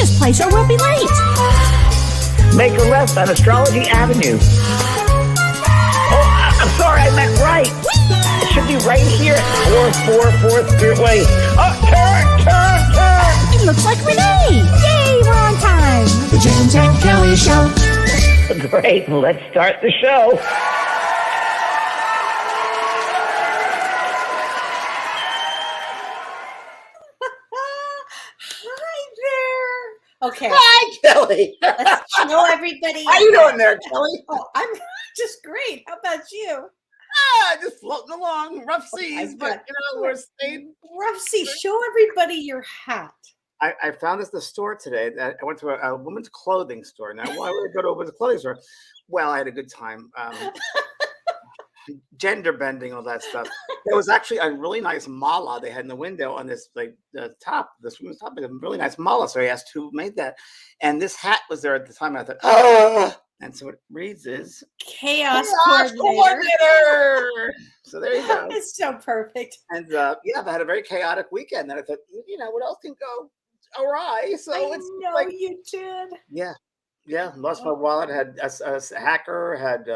this place or we'll be late. Make a left on Astrology Avenue. Oh, I'm sorry, I meant right. It should be right here. 444 Spearway. Oh, turn. It looks like Renee. Yay, we're on time. The James and Kelly Show. Great, let's start the show. Hi there. Okay. Hi, Kelly. Let's show everybody. How you doing there, Kelly? Oh, I'm just great. How about you? Just floating along, rough seas, but we're staying. Rough Sea, show everybody your hat. I found this at the store today. That I went to a women's clothing store. Now, why would I go to a women's clothing store? Well, I had a good time. Gender bending, all that stuff. There was actually a really nice mala they had in the window on this the top, this woman's top, a really nice mala. So I asked who made that, and this hat was there at the time. And I thought, oh, and so it reads is Chaos coordinator. So there you go. It's so perfect. And yeah, I had a very chaotic weekend. And I thought, what else can go awry? So I it's know like, you did. yeah. Lost my wallet. Had a hacker. Had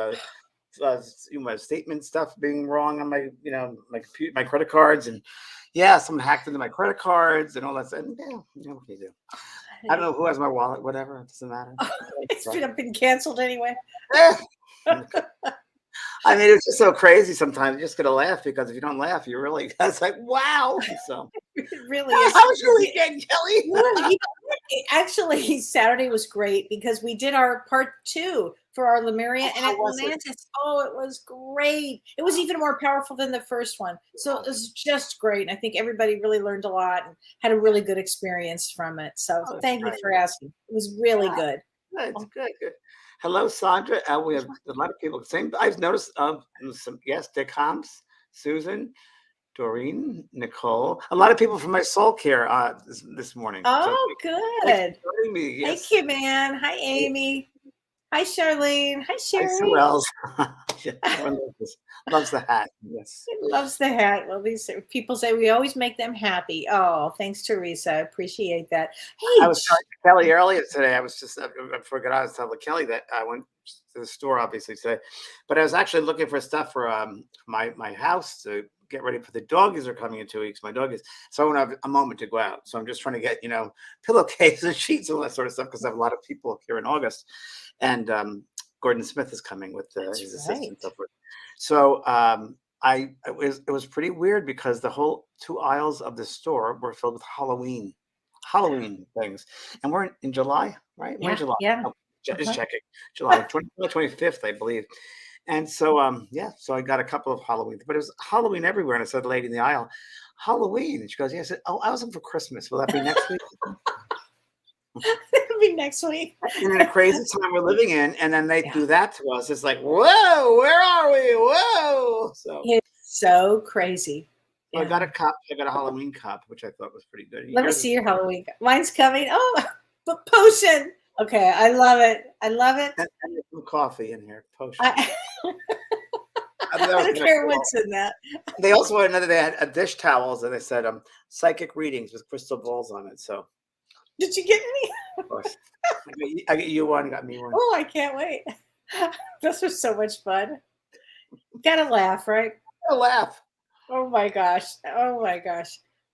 my statement stuff being wrong on my my computer, my credit cards, and someone hacked into my credit cards and all that stuff. And what can you do? I don't know who has my wallet. Whatever, it doesn't matter. It's been canceled anyway. I mean, it's just so crazy sometimes. You're just gonna laugh because if you don't laugh, you really it's like wow. So It really is. how was your weekend, Kelly? Well, actually, Saturday was great because we did our part 2 for our Lemuria and Atlantis. Oh, it was great. It was even more powerful than the first one. So it was just great. And I think everybody really learned a lot and had a really good experience from it. So thank you for asking. It was really good. Good. Hello, Sandra. We have a lot of people. I've noticed Dick Humps, Susan, Doreen, Nicole, a lot of people from my soul care this morning. Oh, so, good. Me, yes. Thank you, man. Hi, Amy. Hi, Charlene. Hi, Sherry. Hi, Sue Wells. Loves the hat. Yes. Loves the hat. Well, these people say we always make them happy. Oh, thanks, Teresa. I appreciate that. Hey, I was talking to Kelly earlier today. I was just, I forgot I was telling Kelly that I went to the store, obviously, today. But I was actually looking for stuff for my house to get ready for the doggies are coming in 2 weeks. My doggies. So I want to have a moment to go out. So I'm just trying to get, pillowcases, sheets, all that sort of stuff because I have a lot of people here in August. And Gordon Smith is coming with his assistant and so forth. So it was pretty weird because the whole 2 aisles of the store were filled with Halloween things. And we're in July, right? We're in July. Yeah. Oh, just checking. July 25th, I believe. And so, so I got a couple of Halloween, but it was Halloween everywhere. And I saw the lady in the aisle, Halloween. And she goes, I said, oh, I was looking for Christmas. Will that be next week? It'll be next week. In the crazy time we're living in, and then they do that to us. It's like, whoa, where are we? Whoa. So it's so crazy. Yeah. I got a cup. I got a Halloween cup, which I thought was pretty good. Let me see your Halloween cup. Mine's coming. Oh, but potion. Okay, I love it. And some coffee in here. Potion. I don't care what's in that. They also had they had dish towels, and they said psychic readings with crystal balls on it. So did you get any? Of course. I get you one, got me one. Oh, I can't wait. This was so much fun. Gotta laugh, right? Gotta laugh. Oh my gosh.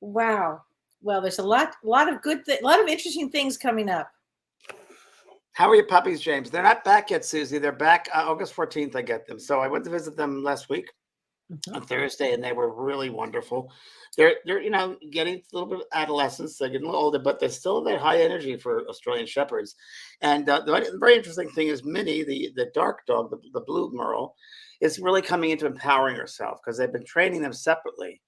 Wow. Well, there's a lot of good a lot of interesting things coming up. How are your puppies, James? They're not back yet, Susie. They're back August 14th. I get them. So I went to visit them last week on Thursday, and they were really wonderful. They're getting a little bit of adolescence. They're getting a little older, but they're still that high energy for Australian Shepherds. And the very interesting thing is Minnie, the dark dog, the blue Merle, is really coming into empowering herself because they've been training them separately.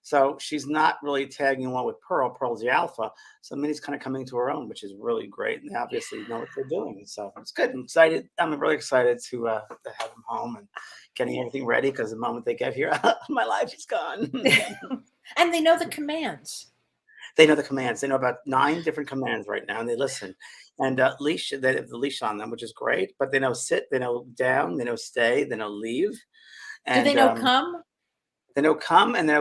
So she's not really tagging along with Pearl. Pearl's the alpha. So Minnie's kind of coming to her own, which is really great. And they obviously know what they're doing. So it's good. I'm excited. I'm really excited to have them home and getting everything ready because the moment they get here, my life is gone. And they know the commands. They know the commands. They know about 9 different commands right now, and they listen. And leash, they have the leash on them, which is great. But they know sit, they know down, they know stay, they know leave. And, do they know come? They know come, and they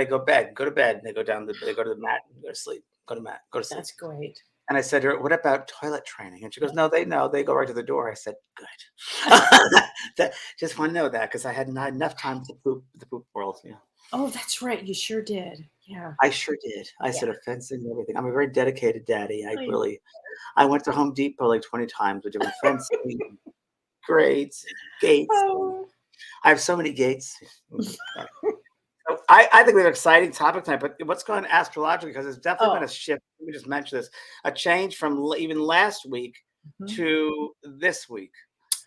go bed, go to bed. They go down they go to the mat, and go to sleep. Go to mat, go to sleep. That's great. And I said to her, "What about toilet training?" And she goes, "No, they know. They go right to the door." I said, "Good." Just want to know that because I hadn't had enough time to poop the poop world. Yeah, Oh, that's right. You sure did. Yeah. I sure did. I Yeah. said a fencing and everything. I'm a very dedicated daddy. I- I went to Home Depot like 20 times with different fencing, grades, gates. Oh, I have so many gates. So I think we have an exciting topic tonight, but what's going on astrologically? Because there's definitely been oh. a shift. Let me just mention this: a change from even last week Mhm. to this week.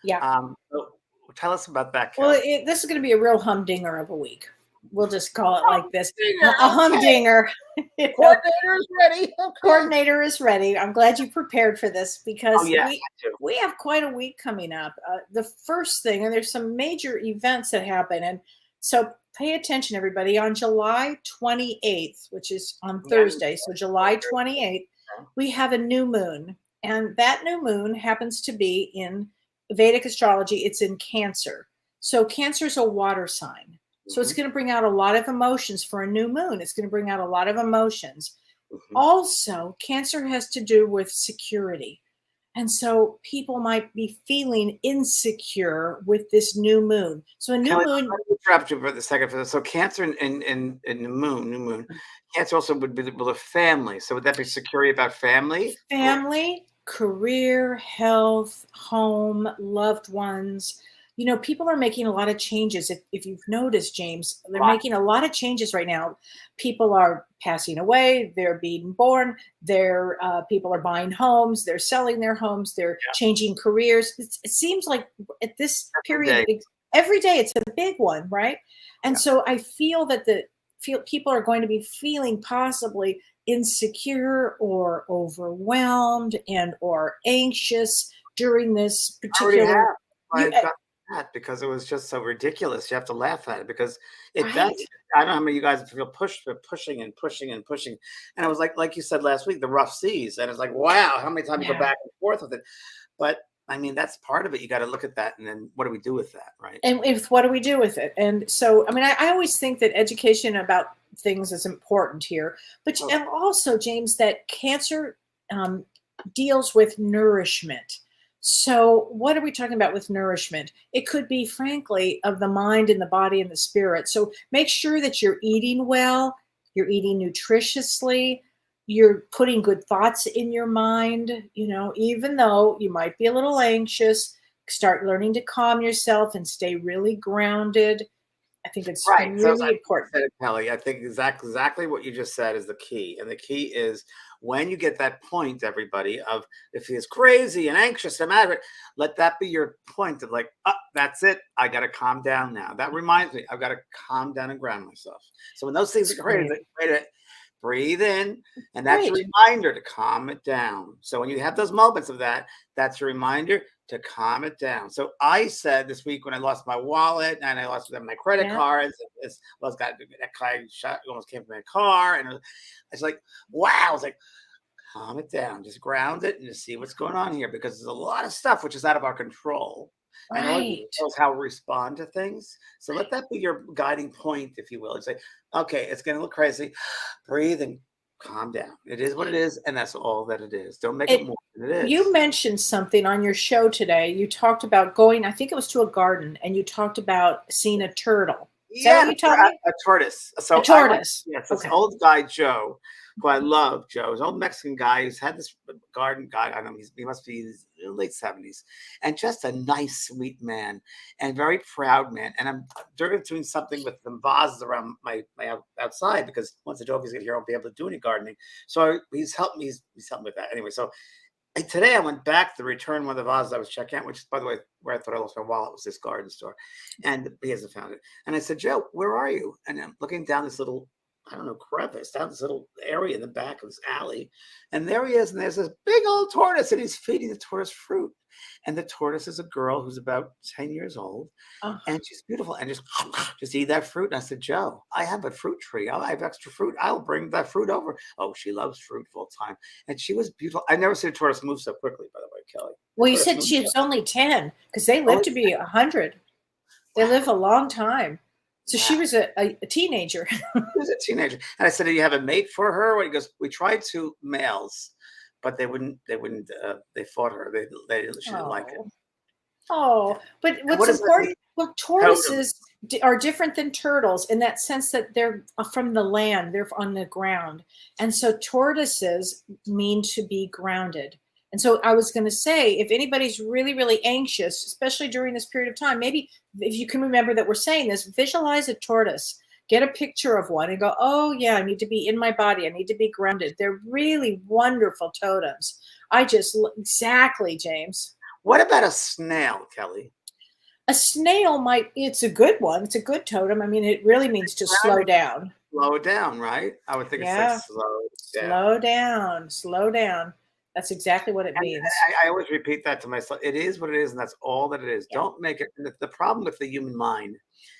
Yeah. So tell us about that, Well, Kelly. this is going to be a real humdinger of a week. We'll just call it like this. Humdinger, A humdinger. You know, Coordinator's ready. Okay. coordinator is ready. I'm glad you prepared for this because Oh yeah, I do. we have quite a week coming up. The first thing, and there's some major events that happen. And so pay attention, everybody. On July 28th, which is on Thursday, so July 28th, we have a new moon. And that new moon happens to be in Vedic astrology, it's in Cancer. So Cancer is a water sign. So it's going to bring out a lot of emotions for a new moon. It's going to bring out a lot of emotions. Also, Cancer has to do with security. And so people might be feeling insecure with this new moon. So a new Kelly, moon, let me interrupt you for a second for this. So Cancer in the moon, new moon. Cancer also would be with a family. So would that be security about family? family, career, health, home, loved ones. You know, people are making a lot of changes. If you've noticed, James, they're Right. making a lot of changes right now. People are passing away. They're being born. People are buying homes. They're selling their homes. They're changing careers. It seems like at this period, every day it's a big one, right? And so I feel that people are going to be feeling possibly insecure or overwhelmed and or anxious during this I already particular. have. I You, got that because it was just so ridiculous. You have to laugh at it because it right, does. I don't know how many of you guys feel pushed for pushing and pushing and pushing. And it was like you said last week, the rough seas. And it's like, wow, how many times you go yeah. back and forth with it. But I mean, that's part of it. You got to look at that. And then what do we do with that? Right. And what do we do with it? And so, I mean, I always think that education about things is important here, but and also, James, that Cancer deals with nourishment. So what are we talking about with nourishment? It could be, frankly, of the mind and the body and the spirit. So make sure that you're eating well, you're eating nutritiously, you're putting good thoughts in your mind, you know, even though you might be a little anxious, start learning to calm yourself and stay really grounded. I think it's Right. So really important. said it, Kelly. I think exactly what you just said is the key. And the key is when you get that point, everybody, of if he is crazy and anxious and mad, let that be your point of like, oh, that's it. I got to calm down now. That reminds me, I've got to calm down and ground myself. So when those things are crazy, breathe in, and that's a reminder to calm it down. So when you have those moments of that, that's a reminder to calm it down. So I said this week when I lost my wallet and I lost my credit cards, that guy almost came from my car, and it's like, wow, I was like, calm it down, just ground it, and just see what's going on here because there's a lot of stuff which is out of our control. And all it knows how we respond to things. So let that be your guiding point, if you will. And say, okay, it's going to look crazy. Breathe and calm down. It is what it is, and that's all that it is. Don't make it more than it is. You mentioned something on your show today. You talked about going, I think it was to a garden, and you talked about seeing a turtle. Is that what you told me? A tortoise. So a tortoise. Yes, this old guy, Joe, who I love, Joe, is an old Mexican guy who's had this garden guy. I don't know, he must be in his late 70s, and just a nice, sweet man, and very proud man. And I'm doing something with some vases around my outside because once the dog is here, I won't be able to do any gardening. So he's helped me. He's helped me with that anyway. So today I went back to return one of the vases I was checking out, which is, by the way, where I thought I lost my wallet was this garden store, and he hasn't found it. And I said, Joe, where are you? And I'm looking down this little, I don't know, crevice, down this little area in the back of this alley. And there he is. And there's this big old tortoise, and he's feeding the tortoise fruit. And the tortoise is a girl who's about 10 years old. And she's beautiful. And just eat that fruit. And I said, Joe, I have a fruit tree. I have extra fruit. I'll bring that fruit over. Oh, she loves fruit full time. And she was beautiful. I've never seen a tortoise move so quickly, by the way, Kelly. Well, you said she was only 10 because they live to be 100. They live a long time. So she was a teenager. She was a teenager. And I said, do you have a mate for her? He goes, we tried 2 males, but they wouldn't. They fought her. She didn't like it. Oh, but And what what's does that mean? important, well, Totem. tortoises are different than turtles in that sense that they're from the land, they're on the ground. And so tortoises mean to be grounded. And so I was going to say, if anybody's really, really anxious, especially during this period of time, maybe if you can remember that we're saying this, visualize a tortoise, get a picture of one and go, oh, yeah, I need to be in my body. I need to be grounded. They're really wonderful totems. Exactly, James. What about a snail, Kelly? A snail it's a good one. It's a good totem. I mean, it really means to slow down. Slow down, right? I would think Yeah. it's like Slow down. That's exactly what it means. I always repeat that to myself. It is what it is, and that's all that it is. Yeah. Don't make it. The problem with the human mind,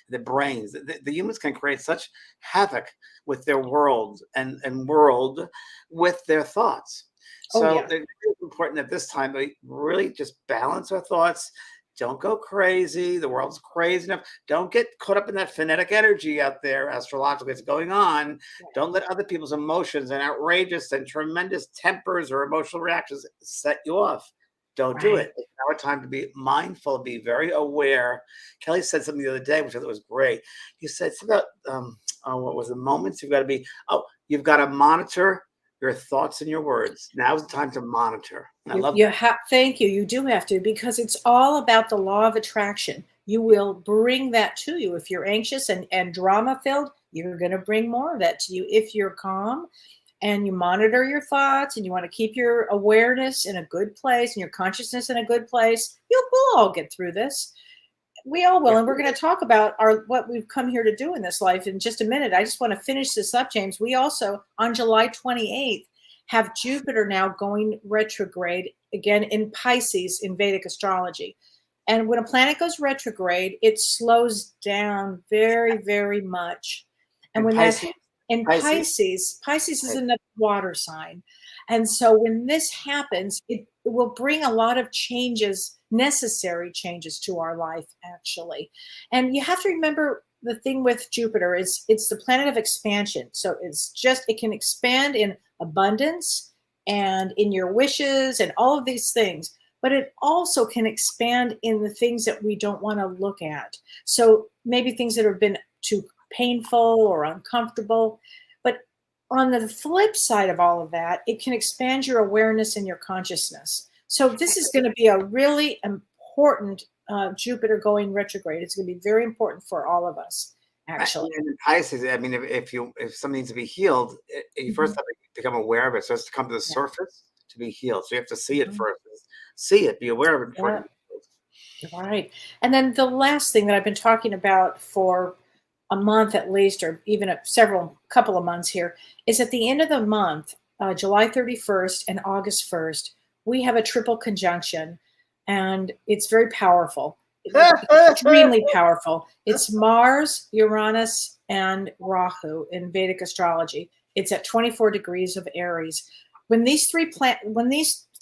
the brains, the humans can create such havoc with their world and world with their thoughts. So it's really important at this time we really just balance our thoughts. Don't go crazy. The world's crazy enough. Don't get caught up in that phonetic energy out there astrologically. It's going on. Right. Don't let other people's emotions and outrageous and tremendous tempers or emotional reactions set you off. Don't do it. It's now a time to be mindful, be very aware. Kelly said something the other day, which I thought was great. He said it's about what was the moments you've got to be. Oh, you've got to monitor your thoughts and your words. Now's the time to monitor. And I love that. Thank you. You do have to, because it's all about the law of attraction. You will bring that to you. If you're anxious and drama filled, you're going to bring more of that to you. If you're calm and you monitor your thoughts and you want to keep your awareness in a good place and your consciousness in a good place, we'll all get through this. We all will. And we're going to talk about what we've come here to do in this life in just a minute. I just want to finish this up, James. We also, on July 28th, have Jupiter now going retrograde again in Pisces in Vedic astrology. And when a planet goes retrograde, it slows down very, very much. And when Pisces is another water sign. And so when this happens, it will bring a lot of changes, necessary changes to our life, actually. And you have to remember the thing with Jupiter is it's the planet of expansion. So it can expand in abundance and in your wishes and all of these things. But it also can expand in the things that we don't want to look at. So maybe things that have been too painful or uncomfortable. But on the flip side of all of that, it can expand your awareness and your consciousness. So this is going to be a really important Jupiter going retrograde. It's going to be very important for all of us, actually. And in Pisces, I mean, if something needs to be healed, you first have to become aware of it. So it's to come to the surface to be healed. So you have to see it first. See it, be aware of it before. All right. And then the last thing that I've been talking about for a month at least, or even couple of months here, is at the end of the month, July 31st and August 1st, we have a triple conjunction, and it's very powerful. Extremely powerful. It's Mars, Uranus, and Rahu in Vedic astrology. It's at 24 degrees of Aries. When these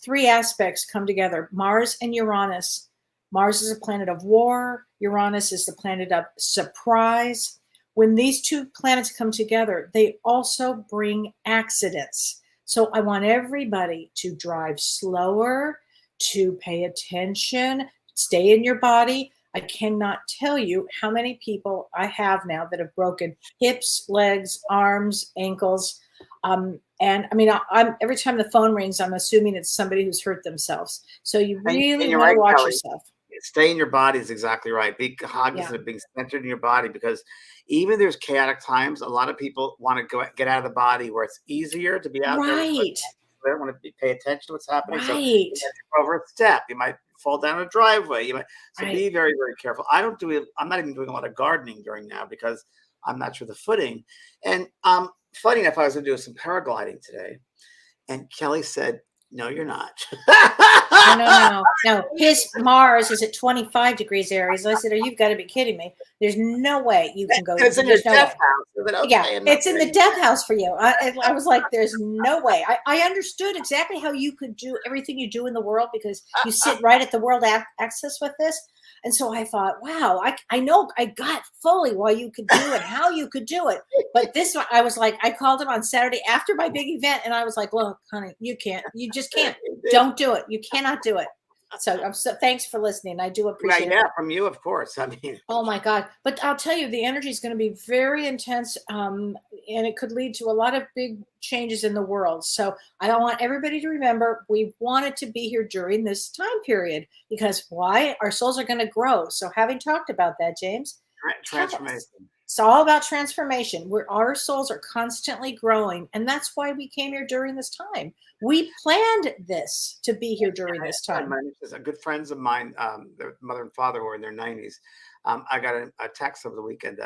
three aspects come together, Mars and Uranus, Mars is a planet of war, Uranus is the planet of surprise. When these two planets come together, they also bring accidents. So I want everybody to drive slower, to pay attention, stay in your body. I cannot tell you how many people I have now that have broken hips, legs, arms, ankles. And I mean, I'm every time the phone rings, I'm assuming it's somebody who's hurt themselves. So you really want to watch yourself. Stay in your body is exactly right. Be cognizant of being centered in your body, because even there's chaotic times, a lot of people want to get out of the body where it's easier to be out there. They don't want to pay attention to what's happening. So you might trip over a step. You might fall down a driveway. Be very, very careful. I'm not even doing a lot of gardening during now because I'm not sure the footing. And funny enough, I was going to do some paragliding today, and Kelly said, "No, you're not." No. His Mars is at 25 degrees Aries. I said, "Oh, you've got to be kidding me. There's no way you can go. It's in your There's no death way." house. Is it okay? Yeah, I'm not it's in the saying- death house for you. I was like, there's no way. I understood exactly how you could do everything you do in the world because you sit right at the world access with this. And so I thought, wow, I know I got fully why you could do it, how you could do it. But this one, I was like, I called him on Saturday after my big event, and I was like, look, honey, you can't. You just can't. Don't do it. You cannot do it. So thanks for listening. I do appreciate it. Yeah, from you, of course. I mean, oh my God. But I'll tell you, the energy is going to be very intense, and it could lead to a lot of big changes in the world. So I want everybody to remember we wanted to be here during this time period because why? Our souls are going to grow. So having talked about that, James, transformation. It's all about transformation. Our souls are constantly growing, and that's why we came here during this time. We planned this to be here during this time. Good friends of mine, their mother and father who are in their 90s. I got a text over the weekend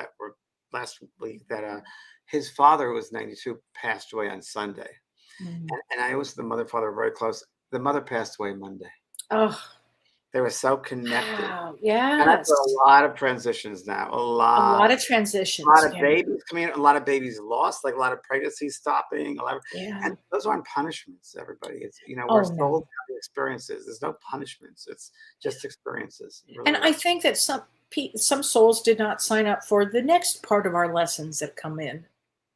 last week that his father, who was 92, passed away on Sunday. And I always, the mother and father were very close. The mother passed away Monday. Oh. They were so connected. Wow, yes. And that's a lot of transitions now. A lot of transitions. A lot of babies coming in. A lot of babies lost. Like a lot of pregnancies stopping. And those aren't punishments. Everybody, it's we're sold having experiences. There's no punishments. It's just experiences. Really. And I think that some souls did not sign up for the next part of our lessons that come in.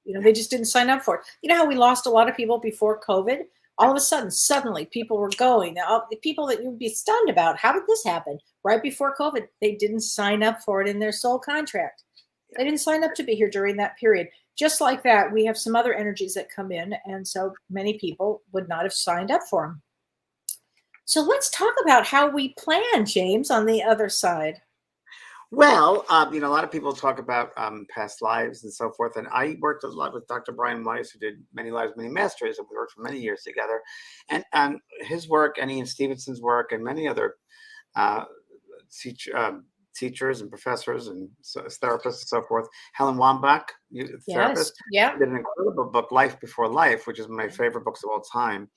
They just didn't sign up for it. You know how we lost a lot of people before COVID? All of a sudden, suddenly, people were going. People that you'd be stunned about. How did this happen? Right before COVID, they didn't sign up for it in their soul contract. They didn't sign up to be here during that period. Just like that, we have some other energies that come in, and so many people would not have signed up for them. So let's talk about how we plan, James, on the other side. Well, a lot of people talk about past lives and so forth. And I worked a lot with Dr. Brian Weiss, who did Many Lives, Many Masters, and we worked for many years together. And his work, and Ian Stevenson's work, and many other teachers and professors and therapists and so forth. Helen Wambach, therapist, did an incredible book, Life Before Life, which is one of my favorite books of all time.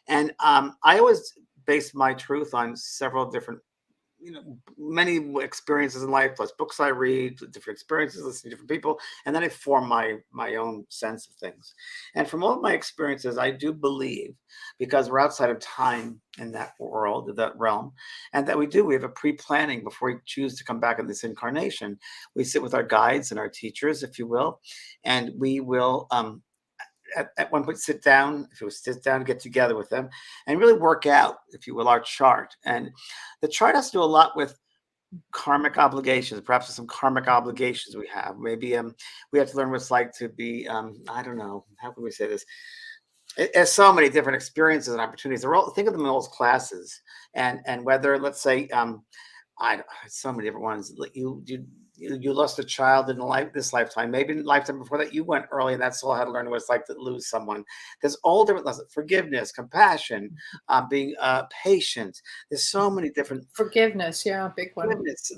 And I always base my truth on several different many experiences in life, plus books I read, different experiences, listening to different people, and then I form my own sense of things. And from all of my experiences, I do believe, because we're outside of time in that world, that realm, and that we have a pre-planning before we choose to come back in this incarnation. We sit with our guides and our teachers, if you will, and we will at one point sit down, get together with them and really work out, if you will, our chart. And the chart has to do a lot with karmic obligations, perhaps some karmic obligations we have. Maybe we have to learn what it's like to be, I don't know, how can we say this? There's so many different experiences and opportunities. Think of them in those classes. And whether, let's say, so many different ones. You lost a child in this lifetime. Maybe in the lifetime before that, you went early, and that's all I had to learn what it's like to lose someone. There's all different lessons: forgiveness, compassion, being patient. There's so many different forgiveness. Yeah, big one.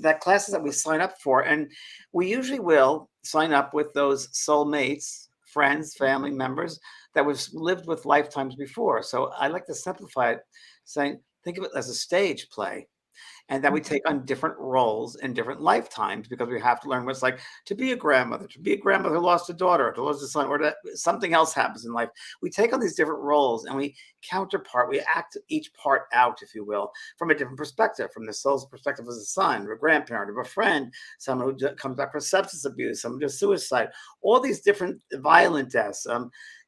That classes that we sign up for, and we usually will sign up with those soulmates, friends, family members that we've lived with lifetimes before. So I like to simplify it, saying, think of it as a stage play. And that we take on different roles in different lifetimes, because we have to learn what it's like to be a grandmother who lost a daughter, to lose a son, or that something else happens in life. We take on these different roles and we counterpart. We act each part out, if you will, from a different perspective, from the soul's perspective as a son, or a grandparent, or a friend, someone who comes back from substance abuse, someone who does suicide, all these different violent deaths,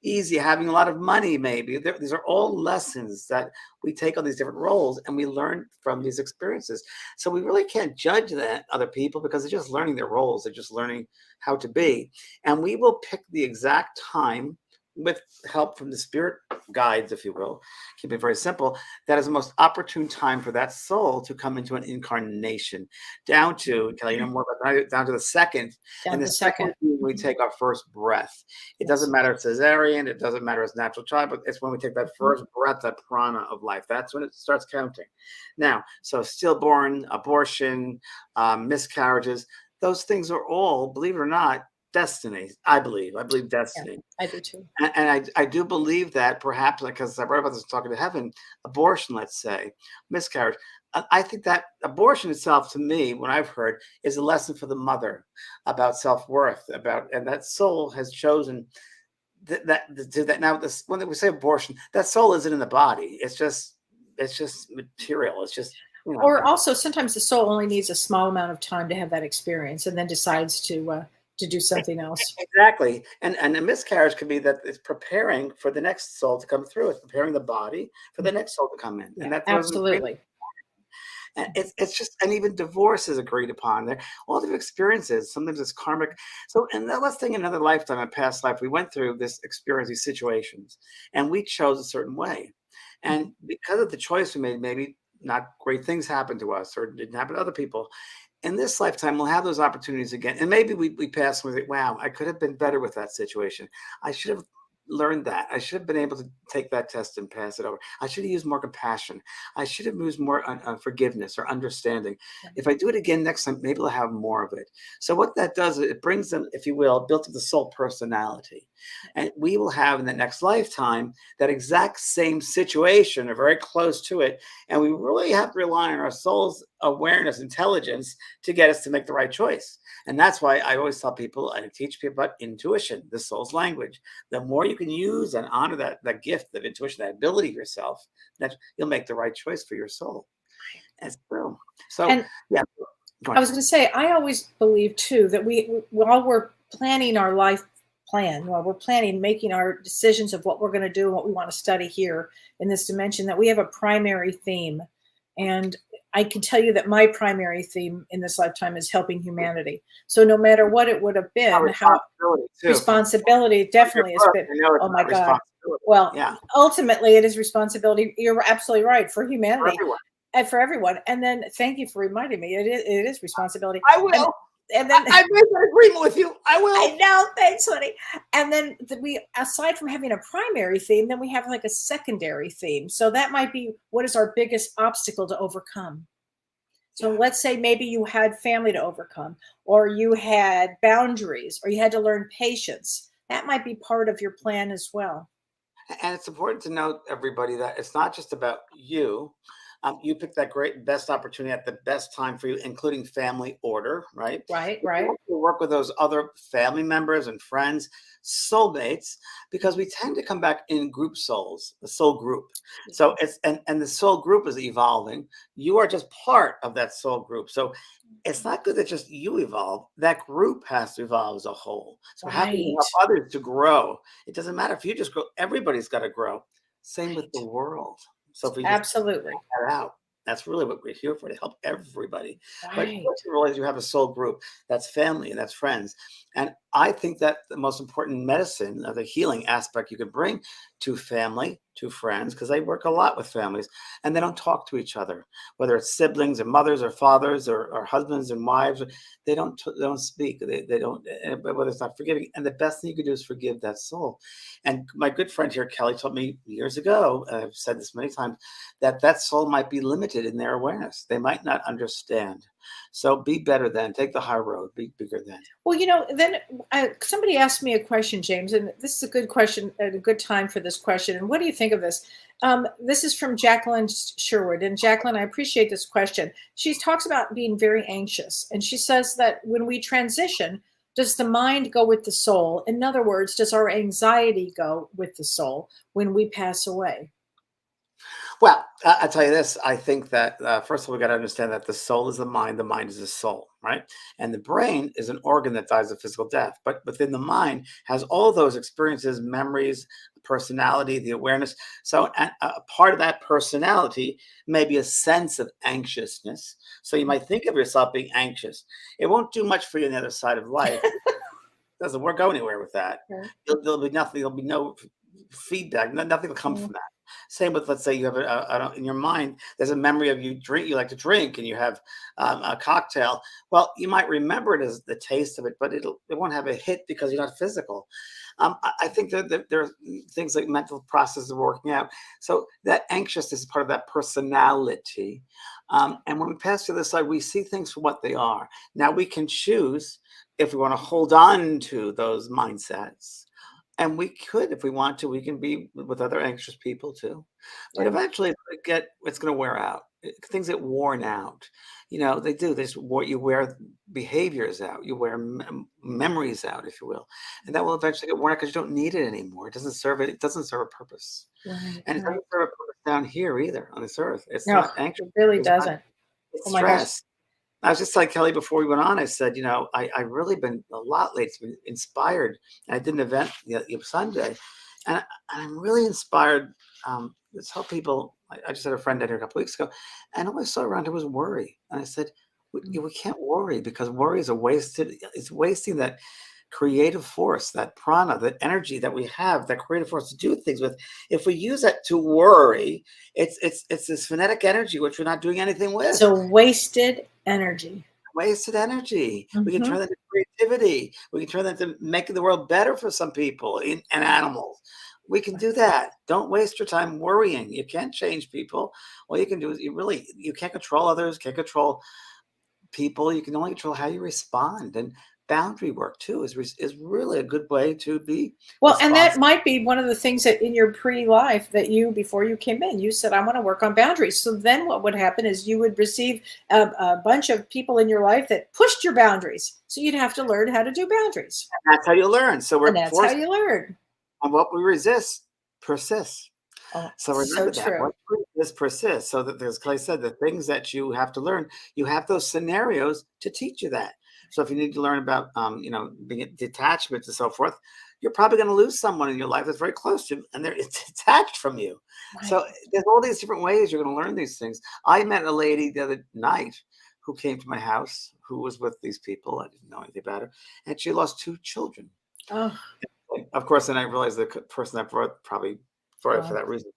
easy, having a lot of money, maybe. These are all lessons that we take on these different roles, and we learn from these experiences. So we really can't judge other people, because they're just learning their roles. They're just learning how to be. And we will pick the exact time, with help from the spirit guides, if you will, keep it very simple, that is the most opportune time for that soul to come into an incarnation, down to the second. And the second we take our first breath. It doesn't matter if it's cesarean, it doesn't matter if it's natural child, but it's when we take that first breath, that prana of life. That's when it starts counting. Now, so stillborn, abortion, miscarriages, those things are all, believe it or not, destiny. I believe Yeah, destiny. I do too. And I do believe that perhaps, because I read about this talking to heaven, abortion, let's say, miscarriage. I think that abortion itself, to me, what I've heard, is a lesson for the mother about self-worth, and that soul has chosen that now. This, when we say abortion, that soul isn't in the body. It's just material. It's just, Or also, sometimes the soul only needs a small amount of time to have that experience, and then decides to do something else. exactly. And a miscarriage could be that it's preparing for the next soul to come through. It's preparing the body for the next soul to come in, Yeah, and that wasn't. absolutely. And it's just, and even divorce is agreed upon. There, all the experiences. Sometimes it's karmic. So, and then let's think another lifetime, a past life. We went through this experience, these situations, and we chose a certain way. And because of the choice we made, maybe not great things happened to us, or didn't happen to other people. In this lifetime, we'll have those opportunities again, and maybe we pass and we think, "Wow, I could have been better with that situation. I should have learned that. I should have been able to take that test and pass it over. I should have used more compassion. I should have used more forgiveness or understanding. If I do it again next time, maybe I'll have more of it." So what that does, it brings them, if you will, built up the soul personality. And we will have in the next lifetime that exact same situation or very close to it. And we really have to rely on our soul's awareness, intelligence to get us to make the right choice. And that's why I always tell people, I teach people about intuition, the soul's language. The more you can use and honor that gift of intuition, that ability of yourself, that you'll make the right choice for your soul. That's true. So, And yeah. Go I was on. going to say, I always believe too that while we're planning our life plan, while we're planning, making our decisions of what we're going to do and what we want to study here in this dimension, that we have a primary theme. And I can tell you that my primary theme in this lifetime is helping humanity. So no matter what it would have been, how Responsibility too. responsibility definitely has been. I know it's Oh my about God. responsibility. Well, Yeah, ultimately, it is responsibility. You're absolutely right, for for humanity everyone. and for everyone. And then, thank you for reminding me. It is responsibility. I And will. and then I made that agreement with you. I will. I know, thanks, honey. And then we, aside from having a primary theme, then we have like a secondary theme. So that might be, what is our biggest obstacle to overcome? So let's say maybe you had family to overcome, or you had boundaries, or you had to learn patience. That might be part of your plan as well. And it's important to note, everybody, that it's not just about you. You picked that great best opportunity at the best time for you, including family order, right? Right, You right. want to work with those other family members and friends, soulmates, because we tend to come back in group souls, the soul group. So it's, and the soul group is evolving. You are just part of that soul group. So it's not good that just you evolve. That group has to evolve as a whole. So how can you Right, help others to grow? It doesn't matter if you just grow, everybody's got to grow. Same with the right. world. So if we just Absolutely. that out. That's really what we're here for, to help everybody. But Right. once you realize you have a soul group, that's family and that's friends. And I think that the most important medicine, or the healing aspect you could bring to family, to friends, because they work a lot with families and they don't talk to each other, whether it's siblings or mothers or fathers or husbands and wives, they don't speak. They don't, whether it's not forgiving. And the best thing you could do is forgive that soul. And my good friend here, Kelly, told me years ago, I've said this many times, that soul might be limited in their awareness. They might not understand. So be better then. Take the high road. Be bigger then. Well, then somebody asked me a question, James, and this is a good question, a good time for this question. And what do you think of this? This is from Jacqueline Sherwood. And Jacqueline, I appreciate this question. She talks about being very anxious. And she says that when we transition, does the mind go with the soul? In other words, does our anxiety go with the soul when we pass away? Well, I'll tell you this. I think that first of all, we got to understand that the soul is the mind is the soul, right? And the brain is an organ that dies a physical death. But within the mind has all those experiences, memories, personality, the awareness. So a part of that personality may be a sense of anxiousness. So you might think of yourself being anxious. It won't do much for you on the other side of life. It doesn't work, go anywhere with that. Okay. There'll be nothing. There'll be no feedback. Nothing will come from that. Same with, let's say you have in your mind, there's a memory of you like to drink, and you have a cocktail. Well, you might remember it as the taste of it, but it won't have a hit because you're not physical. I think that there are things like mental processes of working out. So that anxiousness is part of that personality. And when we pass to the side, we see things for what they are. Now we can choose if we want to hold on to those mindsets. And we could, if we want to, we can be with other anxious people too. But Yeah. eventually it's going to wear out. Things get worn out. They do. You wear behaviors out. You wear memories out, if you will. And that will eventually get worn out because you don't need it anymore. It doesn't serve it. It doesn't serve a purpose. Right, And it right. doesn't serve a purpose down here either on this earth. It's No, not anxious. it really It's not, doesn't. it's Oh my gosh. stress. I was just like Kelly before we went on. I said, I really been a lot lately. It's been inspired. And I did an event Sunday, and I'm really inspired. To tell people. I just had a friend down here a couple weeks ago, and all I saw around her was worry. And I said, we can't worry because worry is it's wasting that creative force, that prana, that energy that we have, that creative force to do things with. If we use that to worry, it's this phonetic energy which we're not doing anything with. So wasted energy. Wasted energy. We can Mhm. turn that into creativity. We can turn that into making the world better for some people and animals. We can do that. Don't waste your time worrying. You can't change people. All you can do is you can't control others, can't control people. You can only control how you respond. And boundary work too is really a good way to be Well, and that responsible. might be one of the things that in your pre-life that before you came in, you said, I want to work on boundaries. So then what would happen is you would receive a bunch of people in your life that pushed your boundaries. So you'd have to learn how to do boundaries. That's how you learn. So And we're that's how forced, you learn. and what we resist persists. Oh, So so remember that true. what this persists. So that, as Clay said, the things that you have to learn, you have those scenarios to teach you that. So if you need to learn about, being detachment and so forth, you're probably going to lose someone in your life that's very close to you, and they're detached from you. Right. So there's all these different ways you're going to learn these things. I met a lady the other night who came to my house who was with these people. I didn't know anything about her, and she lost 2 children. Oh, Of course, then I realized the person that probably brought it for wow. that reason.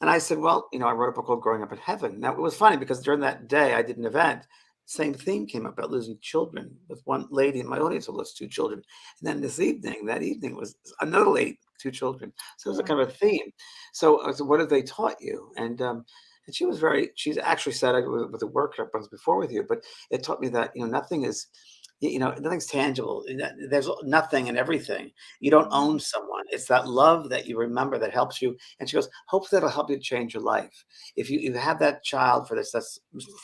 And I said, well, I wrote a book called Growing Up in Heaven. Now, it was funny because during that day I did an event, same theme came up about losing children with one lady in my audience who lost 2 children. And then that evening was another lady, 2 children. So it was a Wow. kind of a theme. So I said, what have they taught you? And she's actually said I was with a workshop once before with you, but it taught me that, nothing's tangible. There's nothing and everything. You don't own someone. It's that love that you remember that helps you. And she goes, hopefully that'll help you change your life. If you have that child for that's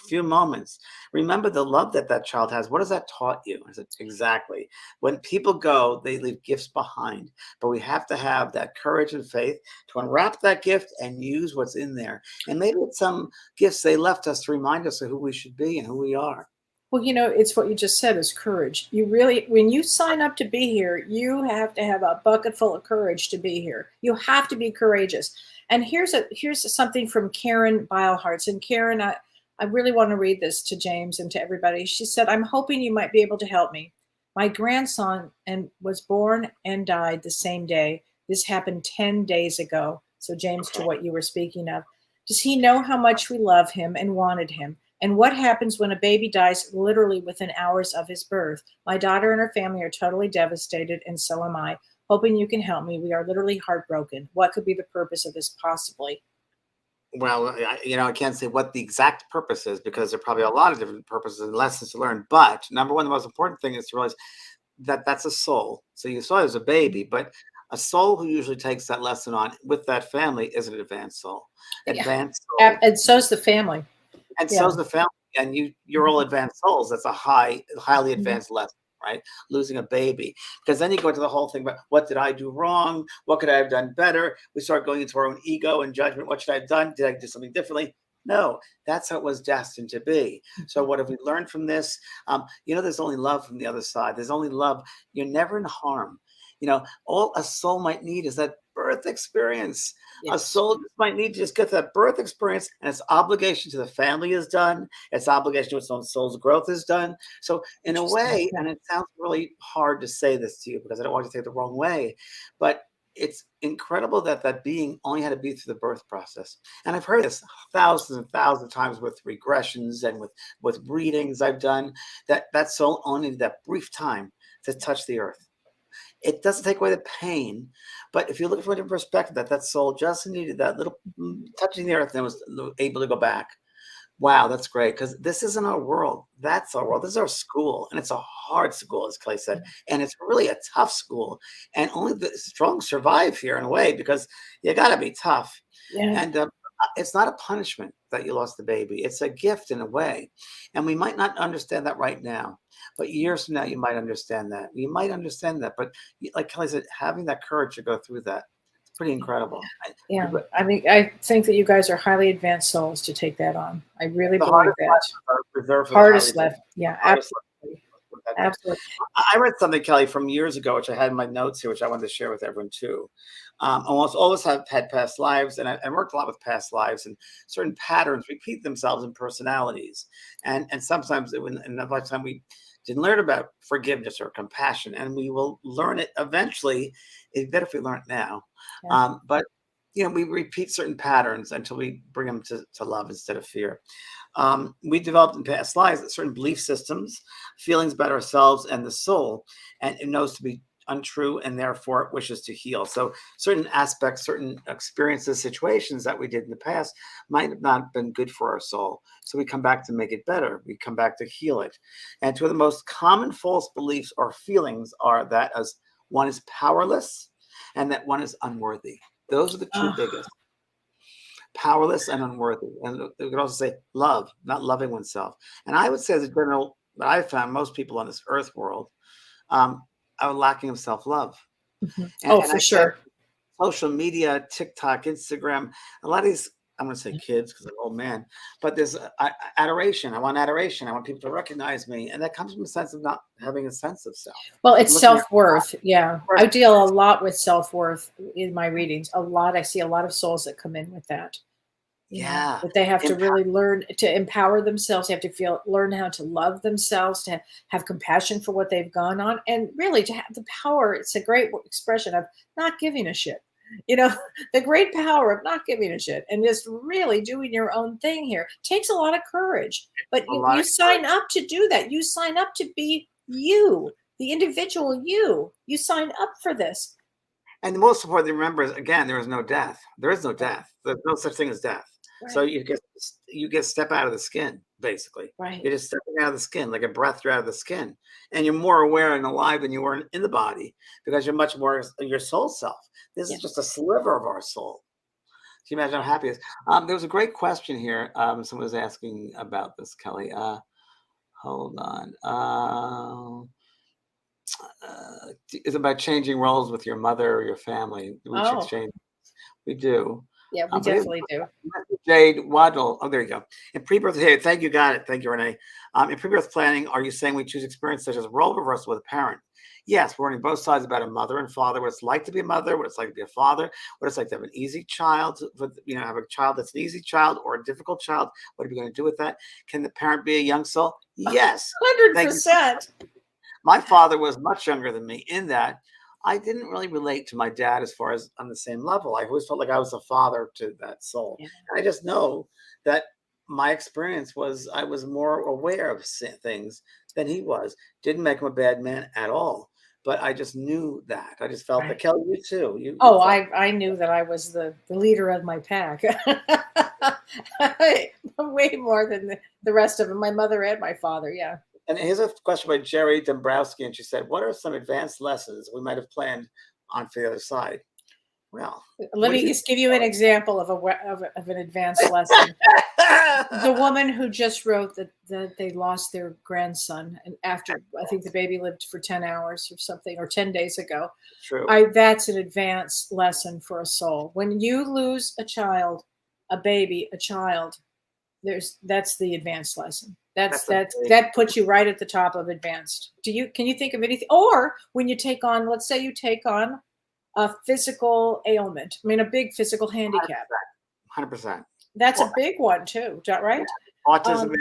few moments, remember the love that child has. What has that taught you? I said, exactly. When people go, they leave gifts behind, but we have to have that courage and faith to unwrap that gift and use what's in there. And maybe it's some gifts they left us to remind us of who we should be and who we are. Well, it's what you just said is courage. You really, when you sign up to be here, you have to have a bucket full of courage to be here. You have to be courageous. And here's something from Karen Beilhartz. And Karen, I really want to read this to James and to everybody. She said, I'm hoping you might be able to help me. My grandson was born and died the same day. This happened 10 days ago. So James, to what you were speaking of, does he know how much we love him and wanted him? And what happens when a baby dies literally within hours of his birth? My daughter and her family are totally devastated, and so am I. Hoping you can help me. We are literally heartbroken. What could be the purpose of this possibly? Well, I can't say what the exact purpose is because there are probably a lot of different purposes and lessons to learn. But number one, the most important thing is to realize that that's a soul. So you saw it as a baby, but a soul who usually takes that lesson on with that family is an advanced soul. Yeah. Advanced soul. And so's the family. And Yeah. so's the family. And you're all advanced souls. That's a highly Mhm. advanced lesson, right? Losing a baby. Because then you go into the whole thing about what did I do wrong? What could I have done better? We start going into our own ego and judgment. What should I have done? Did I do something differently? No, that's how it was destined to be. So what have we learned from this? There's only love from the other side. There's only love. You're never in harm. All a soul might need is that birth experience. A Yes. soul just might need to just get that birth experience, and its obligation to the family is done. Its obligation to its own soul's growth is done. So, in a Interesting. way, Yeah. and it sounds really hard to say this to you because I don't want you to take it the wrong way, but it's incredible that being only had to be through the birth process. And I've heard this thousands and thousands of times with regressions and with readings I've done that soul only needed that brief time to touch the earth. It doesn't take away the pain, but if you look from a different perspective, that soul just needed that little touching the earth and was able to go back. Wow, that's great because this isn't our world. That's our world. This is our school, and it's a hard school, as Clay said, and it's really a tough school. And only the strong survive here in a way because you got to be tough. Yeah. And it's not a punishment that you lost the baby. It's a gift in a way. And we might not understand that right now, but years from now, you might understand that. You might understand that. But like Kelly said, having that courage to go through that, it's pretty incredible. Yeah. I mean, I think that you guys are highly advanced souls to take that on. I really The believe hardest that. lessons are reserved for the Hardest highly left. Yeah, hardest absolutely. lessons. Absolutely. I read something, Kelly, from years ago, which I had in my notes here, which I wanted to share with everyone too. Almost have had past lives, and I worked a lot with past lives, and certain patterns repeat themselves in personalities. And sometimes in another lifetime, we didn't learn about forgiveness or compassion, and we will learn it eventually. It's better if we learn it now. Yeah. But we repeat certain patterns until we bring them to love instead of fear. We developed in past lives certain belief systems, feelings about ourselves and the soul, and it knows to be untrue and therefore it wishes to heal. So certain aspects, certain experiences, situations that we did in the past might have not been good for our soul. So we come back to make it better. We come back to heal it. And two of the most common false beliefs or feelings are that as one is powerless and that one is unworthy. Those are the two biggest. Powerless and unworthy. And we could also say love, not loving oneself. And I would say as a general, what I've found most people on this earth world are lacking of self-love. For sure. Social media, TikTok, Instagram, a lot of these, I'm going to say kids because I'm an old man, but there's adoration. I want adoration. I want people to recognize me. And that comes from a sense of not having a sense of self. Well, it's self-worth. Yeah. I deal a lot with self-worth in my readings. A lot. I see a lot of souls that come in with that. Yeah. But they have to really learn to empower themselves. They have to learn how to love themselves, to have compassion for what they've gone on, and really to have the power. It's a great expression of not giving a shit. The great power of not giving a shit and just really doing your own thing here takes a lot of courage. But you sign up to do that. You sign up to be you, the individual you. You sign up for this. And the most important thing to remember is, again, there is no death. There is no death. There's no such thing as death. Right. So you get step out of the skin, basically. Right. You're just stepping out of the skin, like a breath. You're out of the skin, and you're more aware and alive than you were in the body because you're much more your soul self. This is just a sliver of our soul. Can you imagine how happy it is? There was a great question here. Someone was asking about this, Kelly. Hold on. It's about changing roles with your mother or your family. We should exchange. We do. Yeah, we definitely do. Jade Waddle. Oh, there you go. In pre-birth, hey, thank you, got it. Thank you, Renee. In pre-birth planning, are you saying we choose experience such as role reversal with a parent? Yes, we're learning both sides about a mother and father, what it's like to be a mother, what it's like to be a father, what it's like to have an easy child, have a child that's an easy child or a difficult child. What are we going to do with that? Can the parent be a young soul? Yes. 100%. My father was much younger than me in that I didn't really relate to my dad as far as on the same level. I always felt like I was a father to that soul. Yeah. And I just know that my experience was I was more aware of things than he was. Didn't make him a bad man at all. But I just knew that. I just felt that. Kelly, you too. I knew that I was the leader of my pack. Way more than the rest of them. My mother and my father, yeah. And here's a question by Jerry Dombrowski, and she said, what are some advanced lessons we might have planned on for the other side? Well, let me just give you an example of an advanced lesson. The woman who just wrote that they lost their grandson, and after I think the baby lived for 10 hours or something, or 10 days ago. True. That's an advanced lesson for a soul. When you lose a child, a baby, a child, that's the advanced lesson. That puts you right at the top of advanced. Can you think of anything? Or when you take on, let's say you take on a physical ailment. I mean, a big physical handicap. 100%. That's a big one too. Is that right? Autism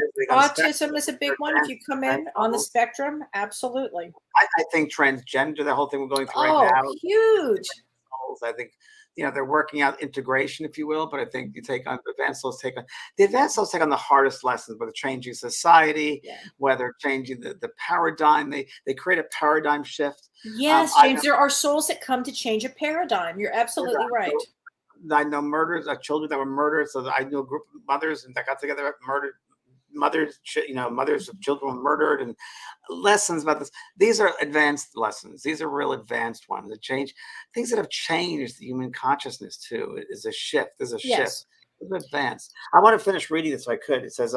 is a big one. If you come in on the spectrum, absolutely. I think transgender, the whole thing we're going through right now. Huge. I think they're working out integration, if you will, but I think you take on the advanced souls take on the hardest lessons, whether changing society, whether changing the paradigm. They create a paradigm shift. Yes, James, there are souls that come to change a paradigm. You're absolutely right. I know murders, children that were murdered. So I knew a group of mothers and that got together, murdered mothers of children were murdered, and lessons about this. These are advanced lessons. These are real advanced ones that change things that have changed the human consciousness too. It is a shift. There's a shift. Yes. It's advanced. I want to finish reading this if I could. It says,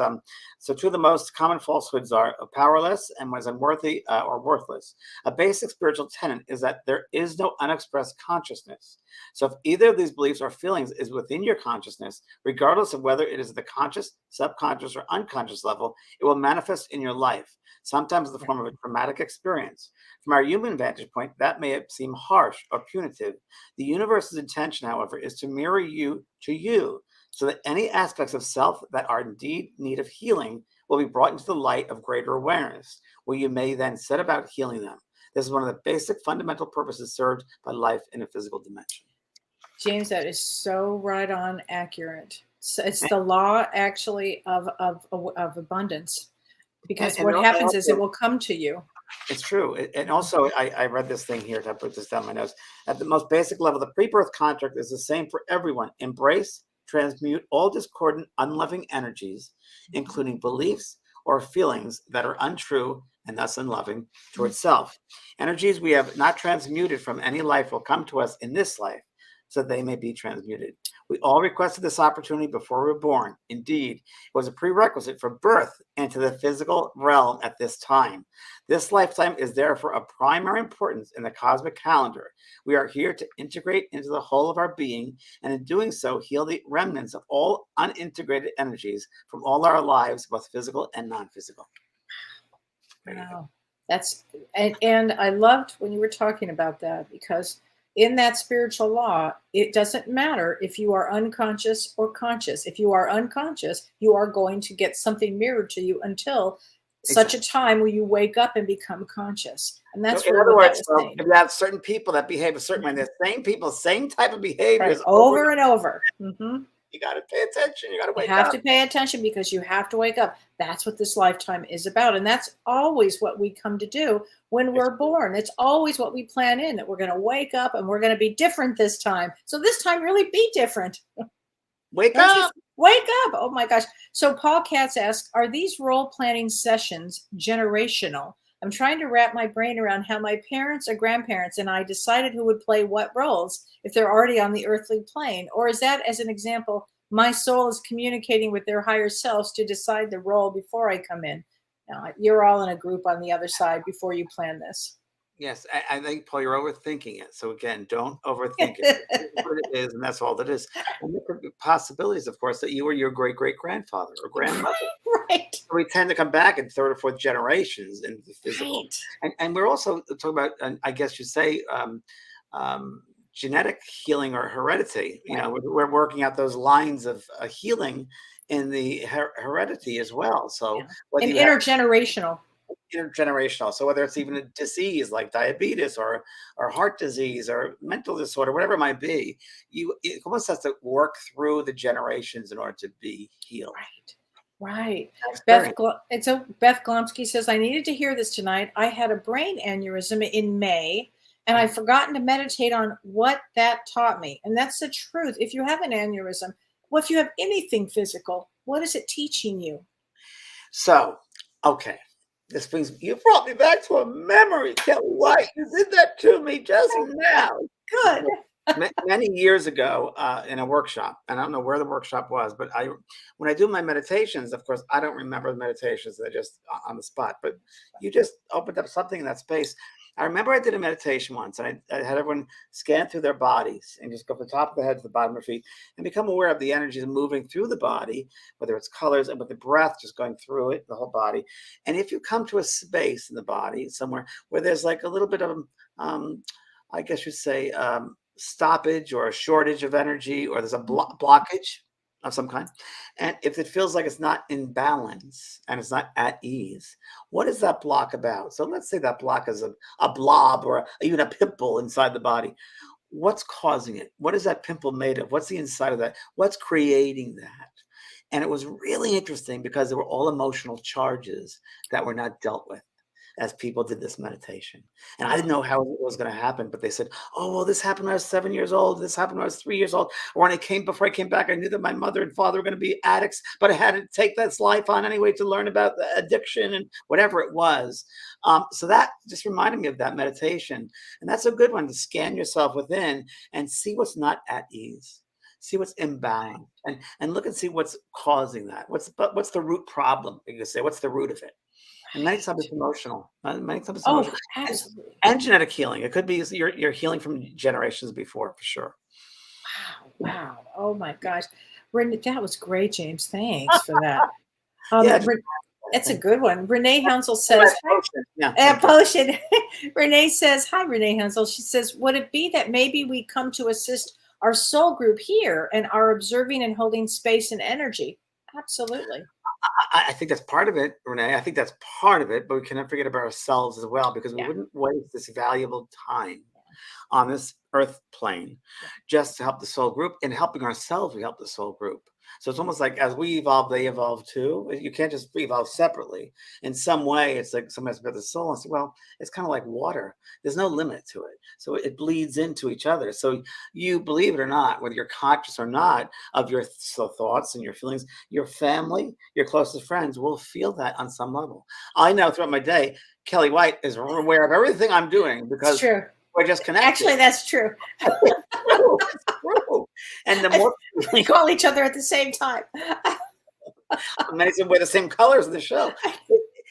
so two of the most common falsehoods are powerless and was unworthy or worthless. A basic spiritual tenet is that there is no unexpressed consciousness. So if either of these beliefs or feelings is within your consciousness, regardless of whether it is at the conscious, subconscious, or unconscious level, it will manifest in your life, sometimes in the form of a traumatic experience. From our human vantage point, that may seem harsh or punitive. The universe's intention, however, is to mirror you to you, so that any aspects of self that are indeed in need of healing will be brought into the light of greater awareness, where you may then set about healing them. This is one of the basic fundamental purposes served by life in a physical dimension. James, that is so right on accurate. So it's the law actually of abundance, because And what happens is it also, will come to you. it's true. And also, I read this thing here. I put this down my notes. At the most basic level, the pre-birth contract is the same for everyone. Embrace, transmute all discordant, unloving energies, including beliefs or feelings that are untrue and thus unloving towards self. Energies we have not transmuted from any life will come to us in this life, so they may be transmuted. We all requested this opportunity before we were born. Indeed, it was a prerequisite for birth into the physical realm at this time. This lifetime is therefore of primary importance in the cosmic calendar. We are here to integrate into the whole of our being, and in doing so, heal the remnants of all unintegrated energies from all our lives, both physical and non-physical. Wow. And I loved when you were talking about that, because in that spiritual law, it doesn't matter if you are unconscious or conscious. If you are unconscious, you are going to get something mirrored to you until such a time where you wake up and become conscious. And that's in really other what words, that was so saying. if you have certain people that behave a certain way, the same people, same type of Right. behaviors Over and over. Mhm. you got to pay attention. You got to You wake have up. to pay attention, because you have to wake up. That's what this lifetime is about. And that's always what we come to do when we're born. It's always what we plan in, that we're going to wake up and we're going to be different this time. So this time, really be different. Wake Don't you up. wake up? Oh my gosh. So Paul Katz asks, are these role planning sessions generational? I'm trying to wrap my brain around how my parents or grandparents and I decided who would play what roles if they're already on the earthly plane. Or is that, as an example, my soul is communicating with their higher selves to decide the role before I come in? Now, you're all in a group on the other side before you plan this. Yes, I think, Paul, you're overthinking it. So again, don't overthink it. It is what it is, and that's all that is. And there could be possibilities, of course, that you were your great great grandfather or grandmother. Right. So we tend to come back in third or fourth generations in the physical, Right. and we're also talking about, I guess you say, genetic healing or heredity. You know, we're working out those lines of healing in the heredity as well. So Yeah. whether And you have intergenerational. intergenerational. So whether it's even a disease like diabetes or heart disease or mental disorder, whatever it might be, it almost has to work through the generations in order to be healed. Right. Right. Experience. Beth Glomsky says, I needed to hear this tonight. I had a brain aneurysm in May, and I've forgotten to meditate on what that taught me. And that's the truth. If you have an aneurysm, well, if you have anything physical, what is it teaching you? So, okay. This brings you brought me back to a memory, Kelly White. You did that to me just now. Good. Many years ago, in a workshop, and I don't know where the workshop was, but when I do my meditations, of course, I don't remember the meditations; they're just on the spot. But you just opened up something in that space. I remember I did a meditation once, and I had everyone scan through their bodies and just go from the top of the head to the bottom of their feet and become aware of the energies moving through the body, whether it's colors and with the breath just going through it, the whole body. And if you come to a space in the body somewhere where there's like a little bit of, I guess you'd say, stoppage or a shortage of energy, or there's a blockage of some kind, and if it feels like it's not in balance and it's not at ease, what is that block about? So let's say that block is a blob or even a pimple inside the body. What's causing it? What is that pimple made of? What's the inside of that? What's creating that? And it was really interesting because there were all emotional charges that were not dealt with. as people did this meditation. And I didn't know how it was going to happen, but they said, oh, well, this happened when I was 7 years old. This happened when I was 3 years old. Or before I came back, I knew that my mother and father were going to be addicts, but I had to take this life on anyway to learn about the addiction and whatever it was. So that just reminded me of that meditation. And that's a good one, to scan yourself within and see what's not at ease. See what's imbalanced, and look and see what's causing that. What's the root problem? You can say, what's the root of it? And many times it's emotional. Many times it's emotional. Absolutely. And genetic healing. It could be you're healing from generations before, for sure. Wow. Oh my gosh. That was great, James. Thanks for that. Yeah, It's a good one. Renee Hansel says, potion. Renee says, hi, Renee Hansel. She says, would it be that maybe we come to assist our soul group here and are observing and holding space and energy? Absolutely. I think that's part of it, Renee. I think that's part of it, but we cannot forget about ourselves as well, because we wouldn't waste this valuable time on this earth plane just to help the soul group. And helping ourselves, we help the soul group. So it's almost like as we evolve, they evolve too. You can't just evolve separately. In some way, it's like somebody's about the soul and say, well, it's kind of like water. There's no limit to it. So it bleeds into each other. So you, believe it or not, whether you're conscious or not of your thoughts and your feelings, your family, your closest friends will feel that on some level. I know throughout my day, Kelly White is aware of everything I'm doing because it's true. We're just connected. Actually, that's true. It's true. And the more we call each other at the same time. Amazing, we're the same colors in the show.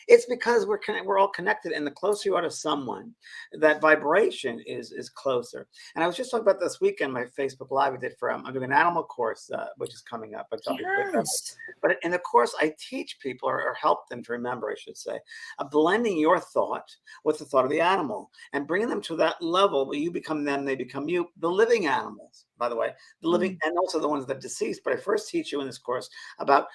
It's because we're all connected, and the closer you are to someone, that vibration is closer. And I was just talking about this weekend, my Facebook Live I did for I'm doing an animal course, which is coming up. But in the course, I teach people or help them to remember, I should say, blending your thought with the thought of the animal and bringing them to that level where you become them, they become you. The living animals, by the way, the living and also the ones that are deceased. But I first teach you in this course about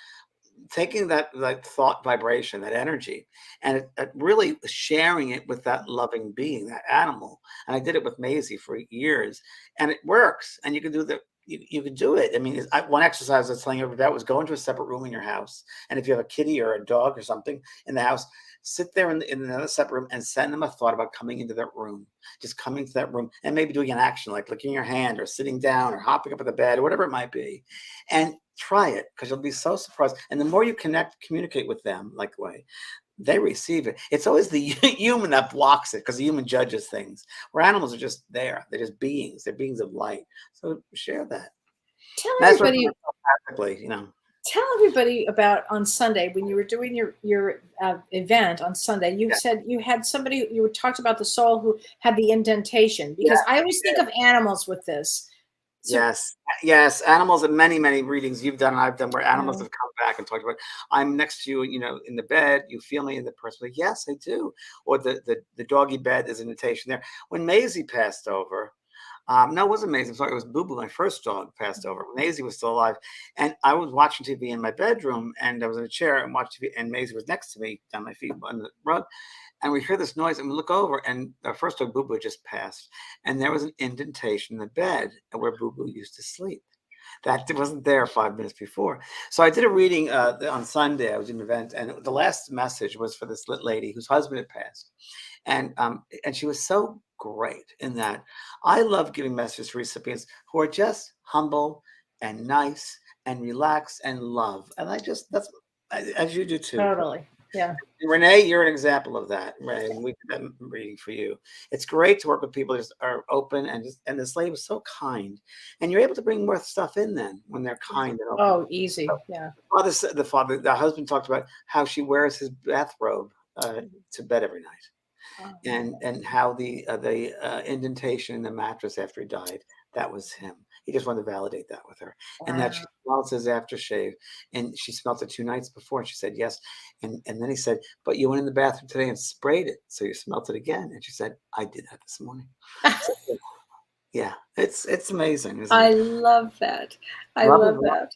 taking that thought vibration, that energy, and really sharing it with that loving being, that animal. And I did it with Maisie for years, and it works. And you can do you can do it. I mean, one exercise I was telling you about was go into a separate room in your house. And if you have a kitty or a dog or something in the house, sit there in another separate room and send them a thought about coming into that room, just coming to that room and maybe doing an action like licking your hand or sitting down or hopping up at the bed or whatever it might be. And try it, because you'll be so surprised. And the more you communicate with them, like the way they receive it, it's always the human that blocks it, because the human judges things, where animals are just there. They're just beings. They're beings of light. So share that. Tell everybody, Tell everybody about on Sunday when you were doing your event on Sunday. You said you had somebody, you talked about the soul who had the indentation, because I always think of animals with this. So, yes. Animals, and many readings you've done and I've done where animals have come back and talked about, I'm next to you, in the bed, you feel me, and the person like, yes, I do. Or the doggy bed, there's an indentation there. When Maisie passed over, no, it wasn't Maisie. Sorry, it was Boo Boo. My first dog passed over. Maisie was still alive, and I was watching TV in my bedroom, and I was in a chair and watching TV, and Maisie was next to me, down my feet on the rug, and we hear this noise, and we look over, and our first dog Boo Boo just passed, and there was an indentation in the bed where Boo Boo used to sleep. That wasn't there 5 minutes before. So I did a reading on Sunday. I was in an event, and the last message was for this lady whose husband had passed, and she was so great in that. I love giving messages to recipients who are just humble and nice and relaxed and love, and that's as you do too. Totally. Yeah. Renee, you're an example of that, right? And we did that reading for you. It's great to work with people that just are open, and this lady was so kind, and you're able to bring more stuff in then when they're kind and open. Oh, easy. Yeah. The husband talked about how she wears his bathrobe to bed every night, and how the indentation in the mattress after he died, that was him. He just wanted to validate that with her. Wow. And that she smells his aftershave, and she smelled it 2 nights before, and she said yes. And then he said, but you went in the bathroom today and sprayed it, so you smelled it again. And she said, I did that this morning. Yeah, it's amazing. Isn't I it? love that. I love that.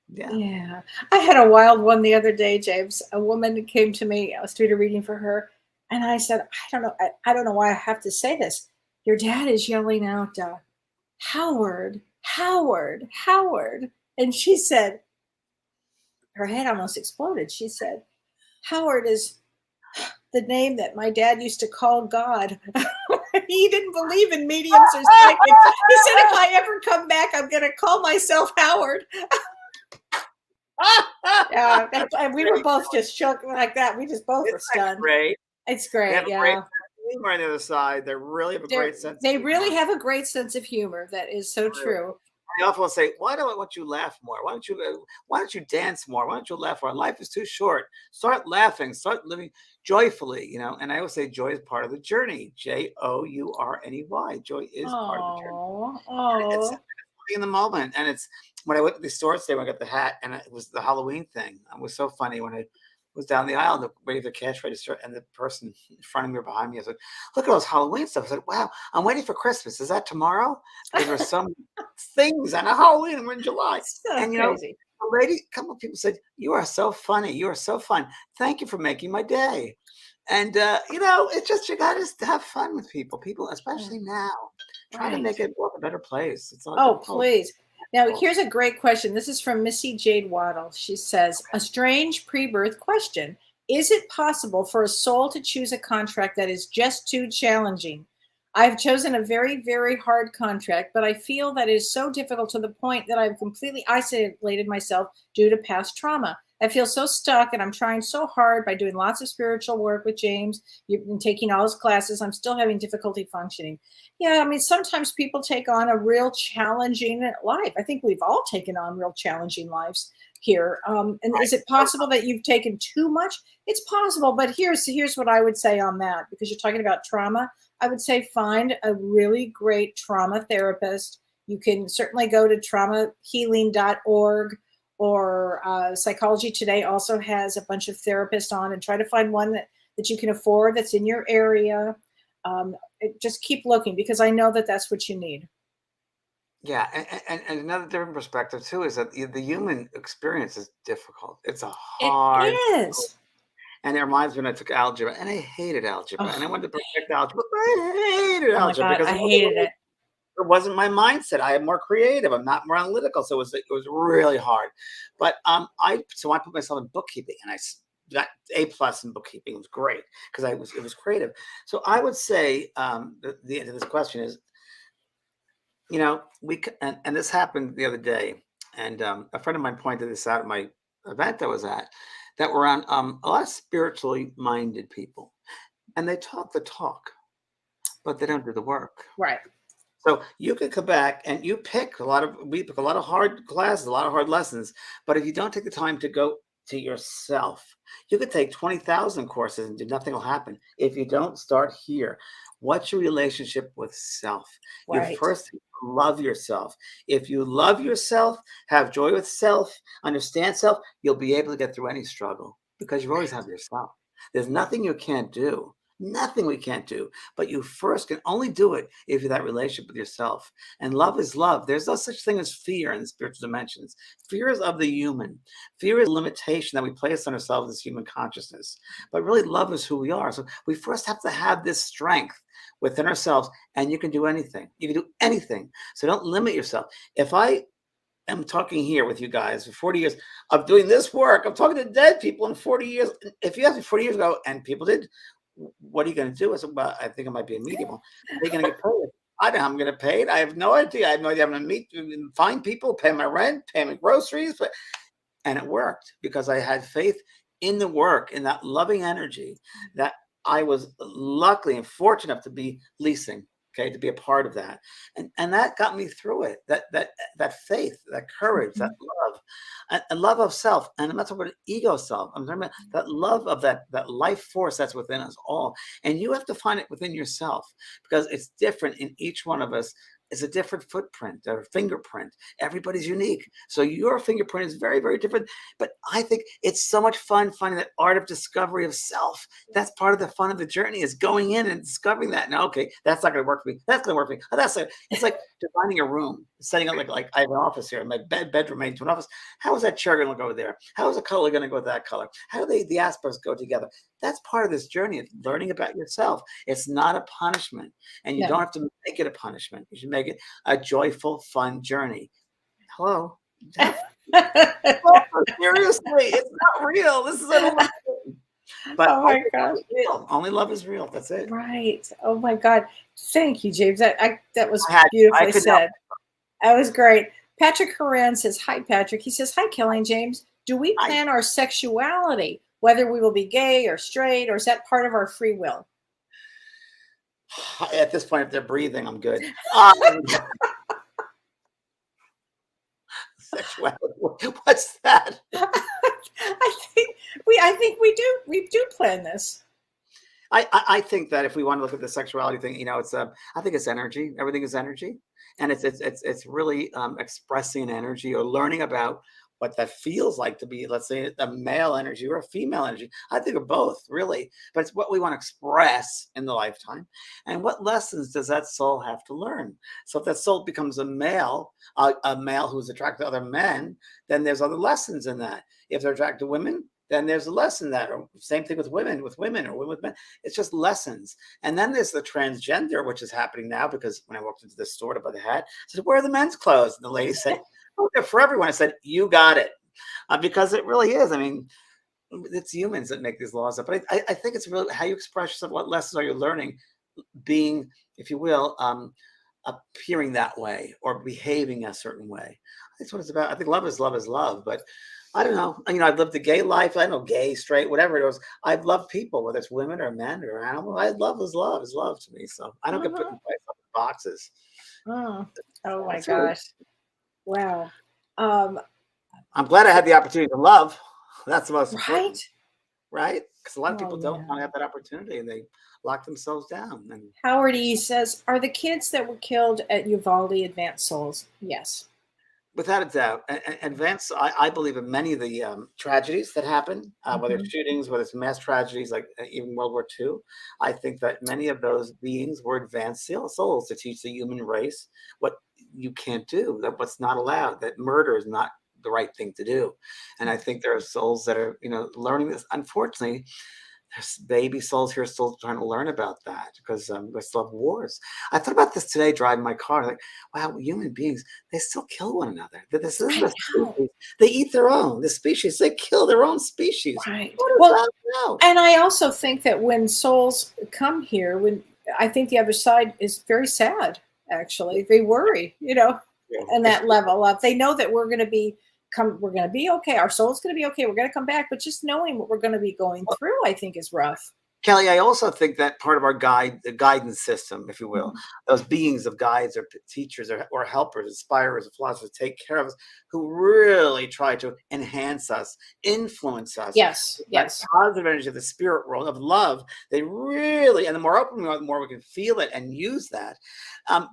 Yeah. I had a wild one the other day, James. A woman came to me. I was doing a reading for her, and I said, I don't know why I have to say this. Your dad is yelling out, Howard, Howard, Howard. And she said, her head almost exploded. She said, Howard is the name that my dad used to call God. He didn't believe in mediums or psychics. He said, if I ever come back, I'm going to call myself Howard. Yeah, and we were both just shook like that. We just both were stunned. Great. It's They great. have a Yeah. great sense of humor on the other side. They really have a great sense. They of really humor. have a great sense of humor. That is so true. I often say, why do I want you to laugh more? Why don't you dance more? Why don't you laugh more? Life is too short. Start laughing. Start living joyfully. And I always say joy is part of the journey. Journey. Joy is part of the journey. It's Oh, in the moment. And it's when I went to the store today when I got the hat, and it was the Halloween thing. It was so funny when I was down the aisle waiting for the cash register, and the person in front of me or behind me, I said, look at all this Halloween stuff. I said, wow, I'm waiting for Christmas. Is that tomorrow? Because there's some things on Halloween and we're in July. so And crazy. a lady, a couple of people said, you are so funny. You are so fun. Thank you for making my day. And it's just, you gotta just have fun with people, especially now, try to Right. make it a better place. It's all Oh, difficult. please. Now, here's a great question. This is from Missy Jade Waddle. She says, a strange pre-birth question. Is it possible for a soul to choose a contract that is just too challenging? I've chosen a very, very hard contract, but I feel that it is so difficult to the point that I've completely isolated myself due to past trauma. I feel so stuck, and I'm trying so hard by doing lots of spiritual work with James. You've been taking all his classes. I'm still having difficulty functioning. Yeah, I mean, sometimes people take on a real challenging life. I think we've all taken on real challenging lives here. And is it possible that you've taken too much? It's possible, but here's what I would say on that, because you're talking about trauma. I would say find a really great trauma therapist. You can certainly go to traumahealing.org, or Psychology Today also has a bunch of therapists on, and try to find one that you can afford, that's in your area. Just keep looking, because I know that that's what you need. Yeah, and another different perspective too is that the human experience is difficult. It's a hard, It is. and it reminds me when I took algebra, and I hated algebra, and I Oh, wanted to perfect algebra, but I hated oh my algebra God, because I hated it. it wasn't my mindset. I am more creative. I'm not more analytical, so it was really hard. But I put myself in bookkeeping, and I got A+ in bookkeeping. It was great because it was creative. So I would say the end of this question is, and this happened the other day, and a friend of mine pointed this out at my event I was at, that we're on a lot of spiritually minded people, and they talk the talk, but they don't do the work. Right. So you could come back and we pick a lot of hard classes, a lot of hard lessons, but if you don't take the time to go to yourself, you could take 20,000 courses and nothing will happen if you don't start here. What's your relationship with self? Right. You first love yourself. If you love yourself, have joy with self, understand self, you'll be able to get through any struggle because you always have yourself. There's nothing you can't do. Nothing we can't do, but you first can only do it if you're that relationship with yourself. And love is love. There's no such thing as fear in the spiritual dimensions. Fear is of the human. Fear is a limitation that we place on ourselves as human consciousness. But really, love is who we are. So we first have to have this strength within ourselves, and you can do anything. You can do anything. So don't limit yourself. If I am talking here with you guys for 40 years of doing this work, I'm talking to dead people in 40 years. If you asked me 40 years ago, and people did, what are you going to do? I said, well, I think I might be a medium. Are they going to get paid? I don't know how I'm going to pay it. I have no idea. I have no idea. I'm going to meet, find people, pay my rent, pay my groceries. And it worked because I had faith in the work, in that loving energy that I was luckily and fortunate enough to be leasing. Okay, to be a part of that, and that got me through it. That faith, that courage, that love, and love of self. And I'm not talking about ego self. I'm talking about that love of that life force that's within us all. And you have to find it within yourself because it's different in each one of us. It's a different footprint or fingerprint. Everybody's unique. So your fingerprint is very, very different. But I think it's so much fun finding that art of discovery of self. That's part of the fun of the journey, is going in and discovering that. Now, okay, that's not going to work for me. That's going to work for me. Oh, it's like designing a room, setting up like I have an office here. My bedroom made into an office. How is that chair going to go there? How is the color going to go with that color? How do the aspects go together? That's part of this journey of learning about yourself. It's not a punishment, and you don't have to make it a punishment. You should make it a joyful, fun journey. Hello. Seriously, it's not real. This is an illusion. But Oh my gosh. real. Only love is real. That's it. Right. Oh my God. Thank you, James. That was I beautifully couldn't help said. That was great. Patrick Horan says, hi, Patrick. He says, hi, Kelly and James. Do we Hi. plan our sexuality, whether we will be gay or straight, or is that part of our free will? At this point, if they're breathing, I'm good. Sexuality. What's that? I think we do plan this. I think that if we want to look at the sexuality thing, it's I think it's energy. Everything is energy, and it's really expressing energy or learning about what that feels like to be, let's say, a male energy or a female energy. I think of both, really, but it's what we want to express in the lifetime, and what lessons does that soul have to learn? So if that soul becomes a male who's attracted to other men, then there's other lessons in that. If they're attracted to women, then there's a lesson that, or same thing with women, or women with men. It's just lessons. And then there's the transgender, which is happening now, because when I walked into the store to buy the hat, I said, where are the men's clothes? And the lady said, oh, they're for everyone. I said, you got it. Because it really is. I mean, it's humans that make these laws up. But I think it's really how you express yourself. What lessons are you learning? Being, if you will, appearing that way or behaving a certain way. That's what it's about. I think love is love. But I don't know. I've lived a gay life. I know gay, straight, whatever it was. I've loved people, whether it's women or men or animals. Love is love to me. So I don't get put in boxes. Oh my gosh. Wow. I'm glad I had the opportunity to love. That's the most important. Right? Because a lot of people don't want to have that opportunity, and they lock themselves down. And Howard E says, are the kids that were killed at Uvalde advanced souls? Yes. Without a doubt. Advanced, I believe in many of the tragedies that happen, whether it's shootings, whether it's mass tragedies, like even World War II. I think that many of those beings were advanced souls to teach the human race what you can't do, that what's not allowed, that murder is not the right thing to do. And I think there are souls that are, learning this. Unfortunately, there's baby souls here still trying to learn about that, because we still have wars. I thought about this today driving my car. Like, wow, human beings, they still kill one another. This is the species. They eat their own. The species, they kill their own species. Right. Well, and I also think that when souls come here, I think the other side is very sad. Actually, they worry, and that level of, they know that we're going to be okay. Our soul's going to be okay. We're going to come back, but just knowing what we're going to be going through, I think, is rough. Kelly, I also think that part of our the guidance system, if you will, those beings of guides or teachers or helpers, inspirers, philosophers, take care of us, who really try to enhance us, influence us. Yes. Positive energy of the spirit world of love. They really, and the more open we are, the more we can feel it and use that.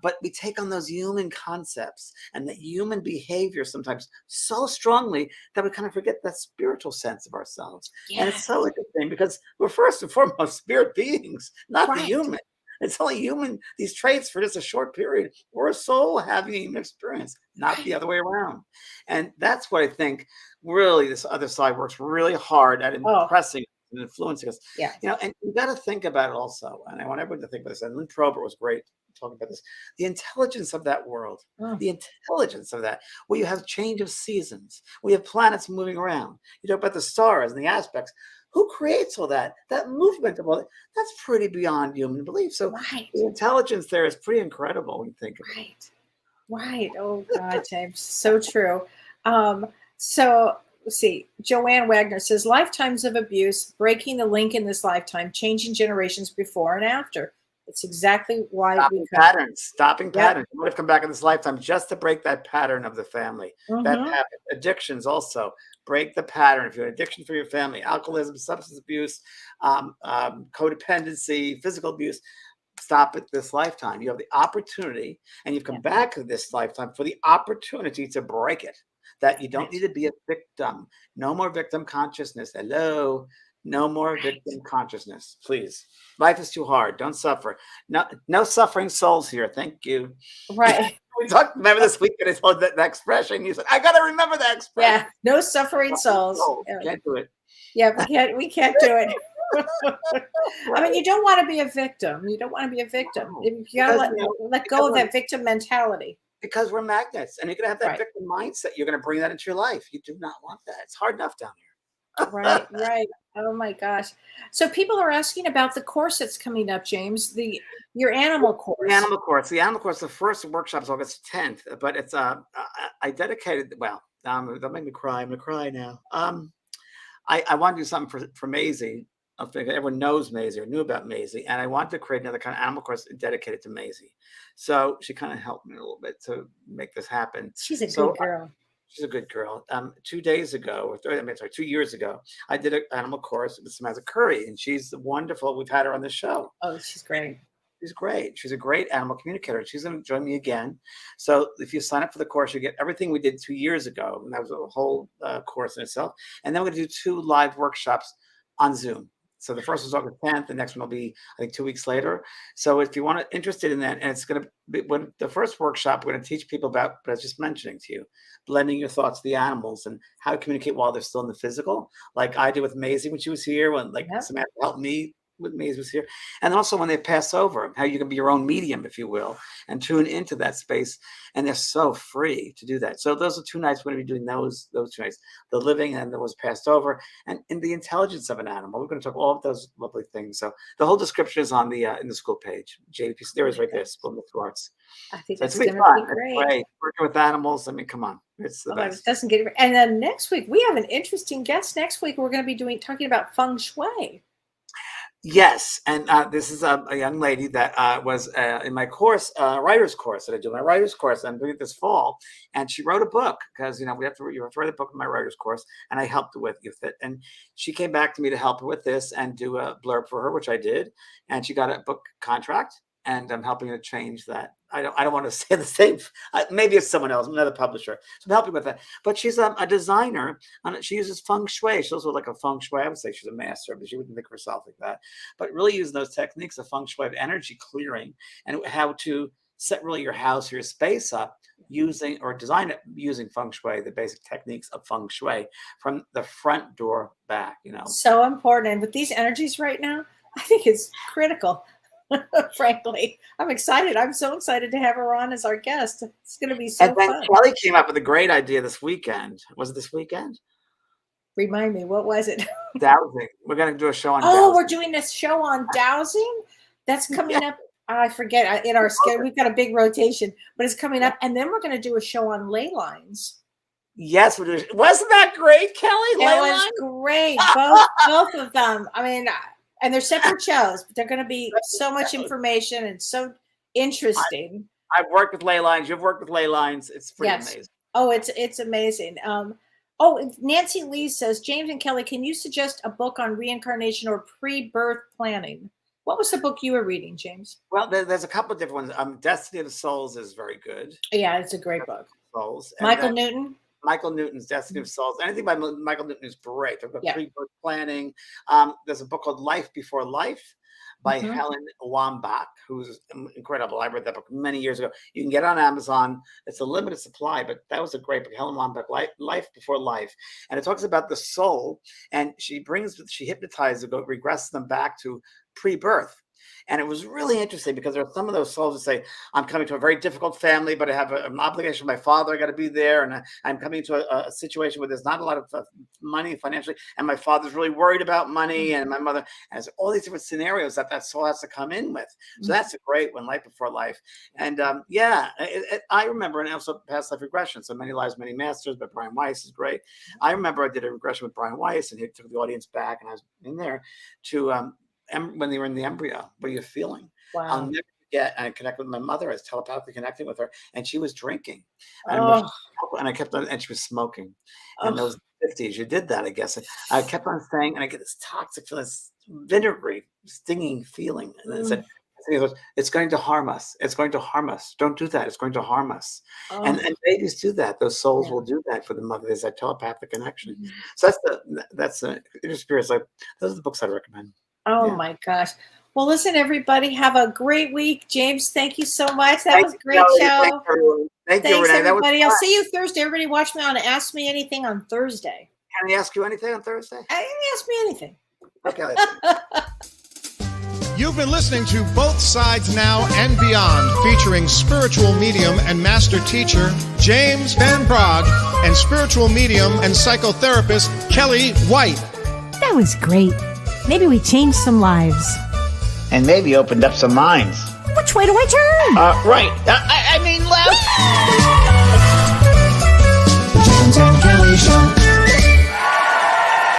But we take on those human concepts and the human behavior sometimes so strongly that we kind of forget that spiritual sense of ourselves. Yes. And it's so interesting, because we're first and foremost spirit beings, not the human. It's only human, these traits, for just a short period. We're a soul having a human experience, not the other way around. And that's what I think really this other side works really hard at impressing and influencing us. Yeah. And you got to think about it also. And I want everyone to think about this. And Lynn Probert was great talking about this. The intelligence of that world, the intelligence of that, where you have change of seasons, where you have planets moving around. You talk about the stars and the aspects. Who creates all that? That movement of all that, that's pretty beyond human belief. So the intelligence there is pretty incredible when you think of it. Right. Oh God, James, so true. So let's see. Joanne Wagner says, lifetimes of abuse, breaking the link in this lifetime, changing generations before and after. It's exactly why stopping patterns. You would have come back in this lifetime just to break that pattern of the family. That habit. Addictions also. Break the pattern. If you have addiction for your family, alcoholism, substance abuse, codependency, physical abuse, stop it this lifetime. You have the opportunity, and you've come back to this lifetime for the opportunity to break it. That you don't need to be a victim. No more victim consciousness. Hello. No more victim consciousness, please. Life is too hard. Don't suffer. No suffering souls here. Thank you. Right. We talked. Remember this weekend? I told that expression. You said, "I got to remember that expression." Yeah. No suffering souls. Can't do it. Yeah, we can't do it. I mean, you don't want to be a victim. You don't want to be a victim. You got to let go of that victim mentality. Because we're magnets, and you're going to have that victim mindset. You're going to bring that into your life. You do not want that. It's hard enough down here. Right. Oh my gosh. So people are asking about the course that's coming up, James, your animal course. The animal course. The first workshop is August 10th, but it's I dedicated. Well, don't make me cry. I'm gonna cry now. I want to do something for Maisie. I think everyone knows Maisie or knew about Maisie, and I want to create another kind of animal course dedicated to Maisie. So she kind of helped me a little bit to make this happen. She's a good girl. She's a good girl. 2 years ago, I did an animal course with Samantha Curry, and she's wonderful. We've had her on the show. Oh, she's great. She's great. She's a great animal communicator. She's going to join me again. So if you sign up for the course, you get everything we did 2 years ago. And that was a whole course in itself. And then we're going to do 2 live workshops on Zoom. So the first was August 10th. The next one will be, I think, 2 weeks later. So if you want to interested in that, and it's going to be when the first workshop, we're going to teach people about what I was just mentioning to you, blending your thoughts to the animals and how to communicate while they're still in the physical, like I did with Maisie when she was here, when Samantha helped me with Maisie was here, and also when they pass over, how you can be your own medium, if you will, and tune into that space. And they're so free to do that. So those are 2 nights we're going to be doing those 2 nights, the living and those passed over, and in the intelligence of an animal. We're going to talk all of those lovely things. So the whole description is on the in the school page. JP, there is right there, School of Arts. I think So that's it's going gonna to be be fun. great. Working with animals. I mean, come on, it's the It best. doesn't get. And then next week we have an interesting guest. Next week we're going to be talking about feng shui. Yes, and this is a young lady that was in my course, writer's course that I do. My writer's course I'm doing it this fall, and she wrote a book because you have to write a book in my writer's course, and I helped with it. And she came back to me to help her with this and do a blurb for her, which I did, and she got a book contract. And I'm helping her change that. I don't want to say the same. Maybe it's someone else, another publisher. So I'm helping with that. But she's a designer, and she uses feng shui. She's also like a feng shui. I would say she's a master, but she wouldn't think of herself like that. But really using those techniques of feng shui, of energy clearing, and how to set really your house or your space up using or design it using feng shui, the basic techniques of feng shui from the front door back. So important. And with these energies right now, I think it's critical. Frankly, I'm excited. I'm so excited to have her on as our guest. It's going to be so fun. And then Kelly came up with a great idea this weekend. Was it this weekend? Remind me, what was it? Dowsing. We're going to do a show on dowsing. We're doing this show on dowsing? That's coming up. I forget. In our schedule, we've got a big rotation, but it's coming up. And then we're going to do a show on ley lines. Yes, we're doing. Wasn't that great, Kelly? It was great. Both of them. I mean, and they're separate shows, but they're going to be so much information and so interesting. I've worked with ley lines. You've worked with ley lines. It's pretty amazing. Oh, it's amazing. Nancy Lee says, James and Kelly, can you suggest a book on reincarnation or pre-birth planning? What was the book you were reading, James? Well, there's a couple of different ones. Destiny of the Souls is very good. Yeah, it's a great book. Souls. Michael Newton. Michael Newton's Destiny of Souls. Anything by Michael Newton is great. I've got pre-birth planning. There's a book called Life Before Life by Helen Wambach, who's incredible. I read that book many years ago. You can get it on Amazon. It's a limited supply, but that was a great book. Helen Wambach, Life Before Life. And it talks about the soul, and she hypnotizes, regresses them back to pre-birth. And it was really interesting because there are some of those souls that say, I'm coming to a very difficult family, but I have an obligation with my father. I got to be there. And I'm coming to a situation where there's not a lot of money financially. And my father's really worried about money. And my mother has all these different scenarios that soul has to come in with. So that's a great one, Life Before Life. And I remember, and also Past Life Regression. So Many Lives, Many Masters by Brian Weiss is great. I remember I did a regression with Brian Weiss, and he took the audience back, and I was in there to when they were in the embryo. What are you feeling? Wow. I'll never forget. And I connected with my mother. I was telepathically connecting with her, and she was drinking. And I kept on, and she was smoking. And those 50s, you did that, I guess. I kept on saying, and I get this toxic feeling, this vinegary, stinging feeling. And then it said, it's going to harm us. It's going to harm us. Don't do that. It's going to harm us. And babies do that. Those souls will do that for the mother. There's that telepathic connection. So that's the experience. Like, those are the books I'd recommend. Oh my gosh. Well, listen, everybody, have a great week. James, thank you so much. That was a great show. Thanks, everybody. I'll see you Thursday. Everybody watch me on Ask Me Anything on Thursday. Can I ask you anything on Thursday? Ask me anything. Okay. You've been listening to Both Sides Now and Beyond, featuring spiritual medium and master teacher James Van Praagh and spiritual medium and psychotherapist Kelly White. That was great. Maybe we changed some lives. And maybe opened up some minds. Which way do I turn? Right. I mean left.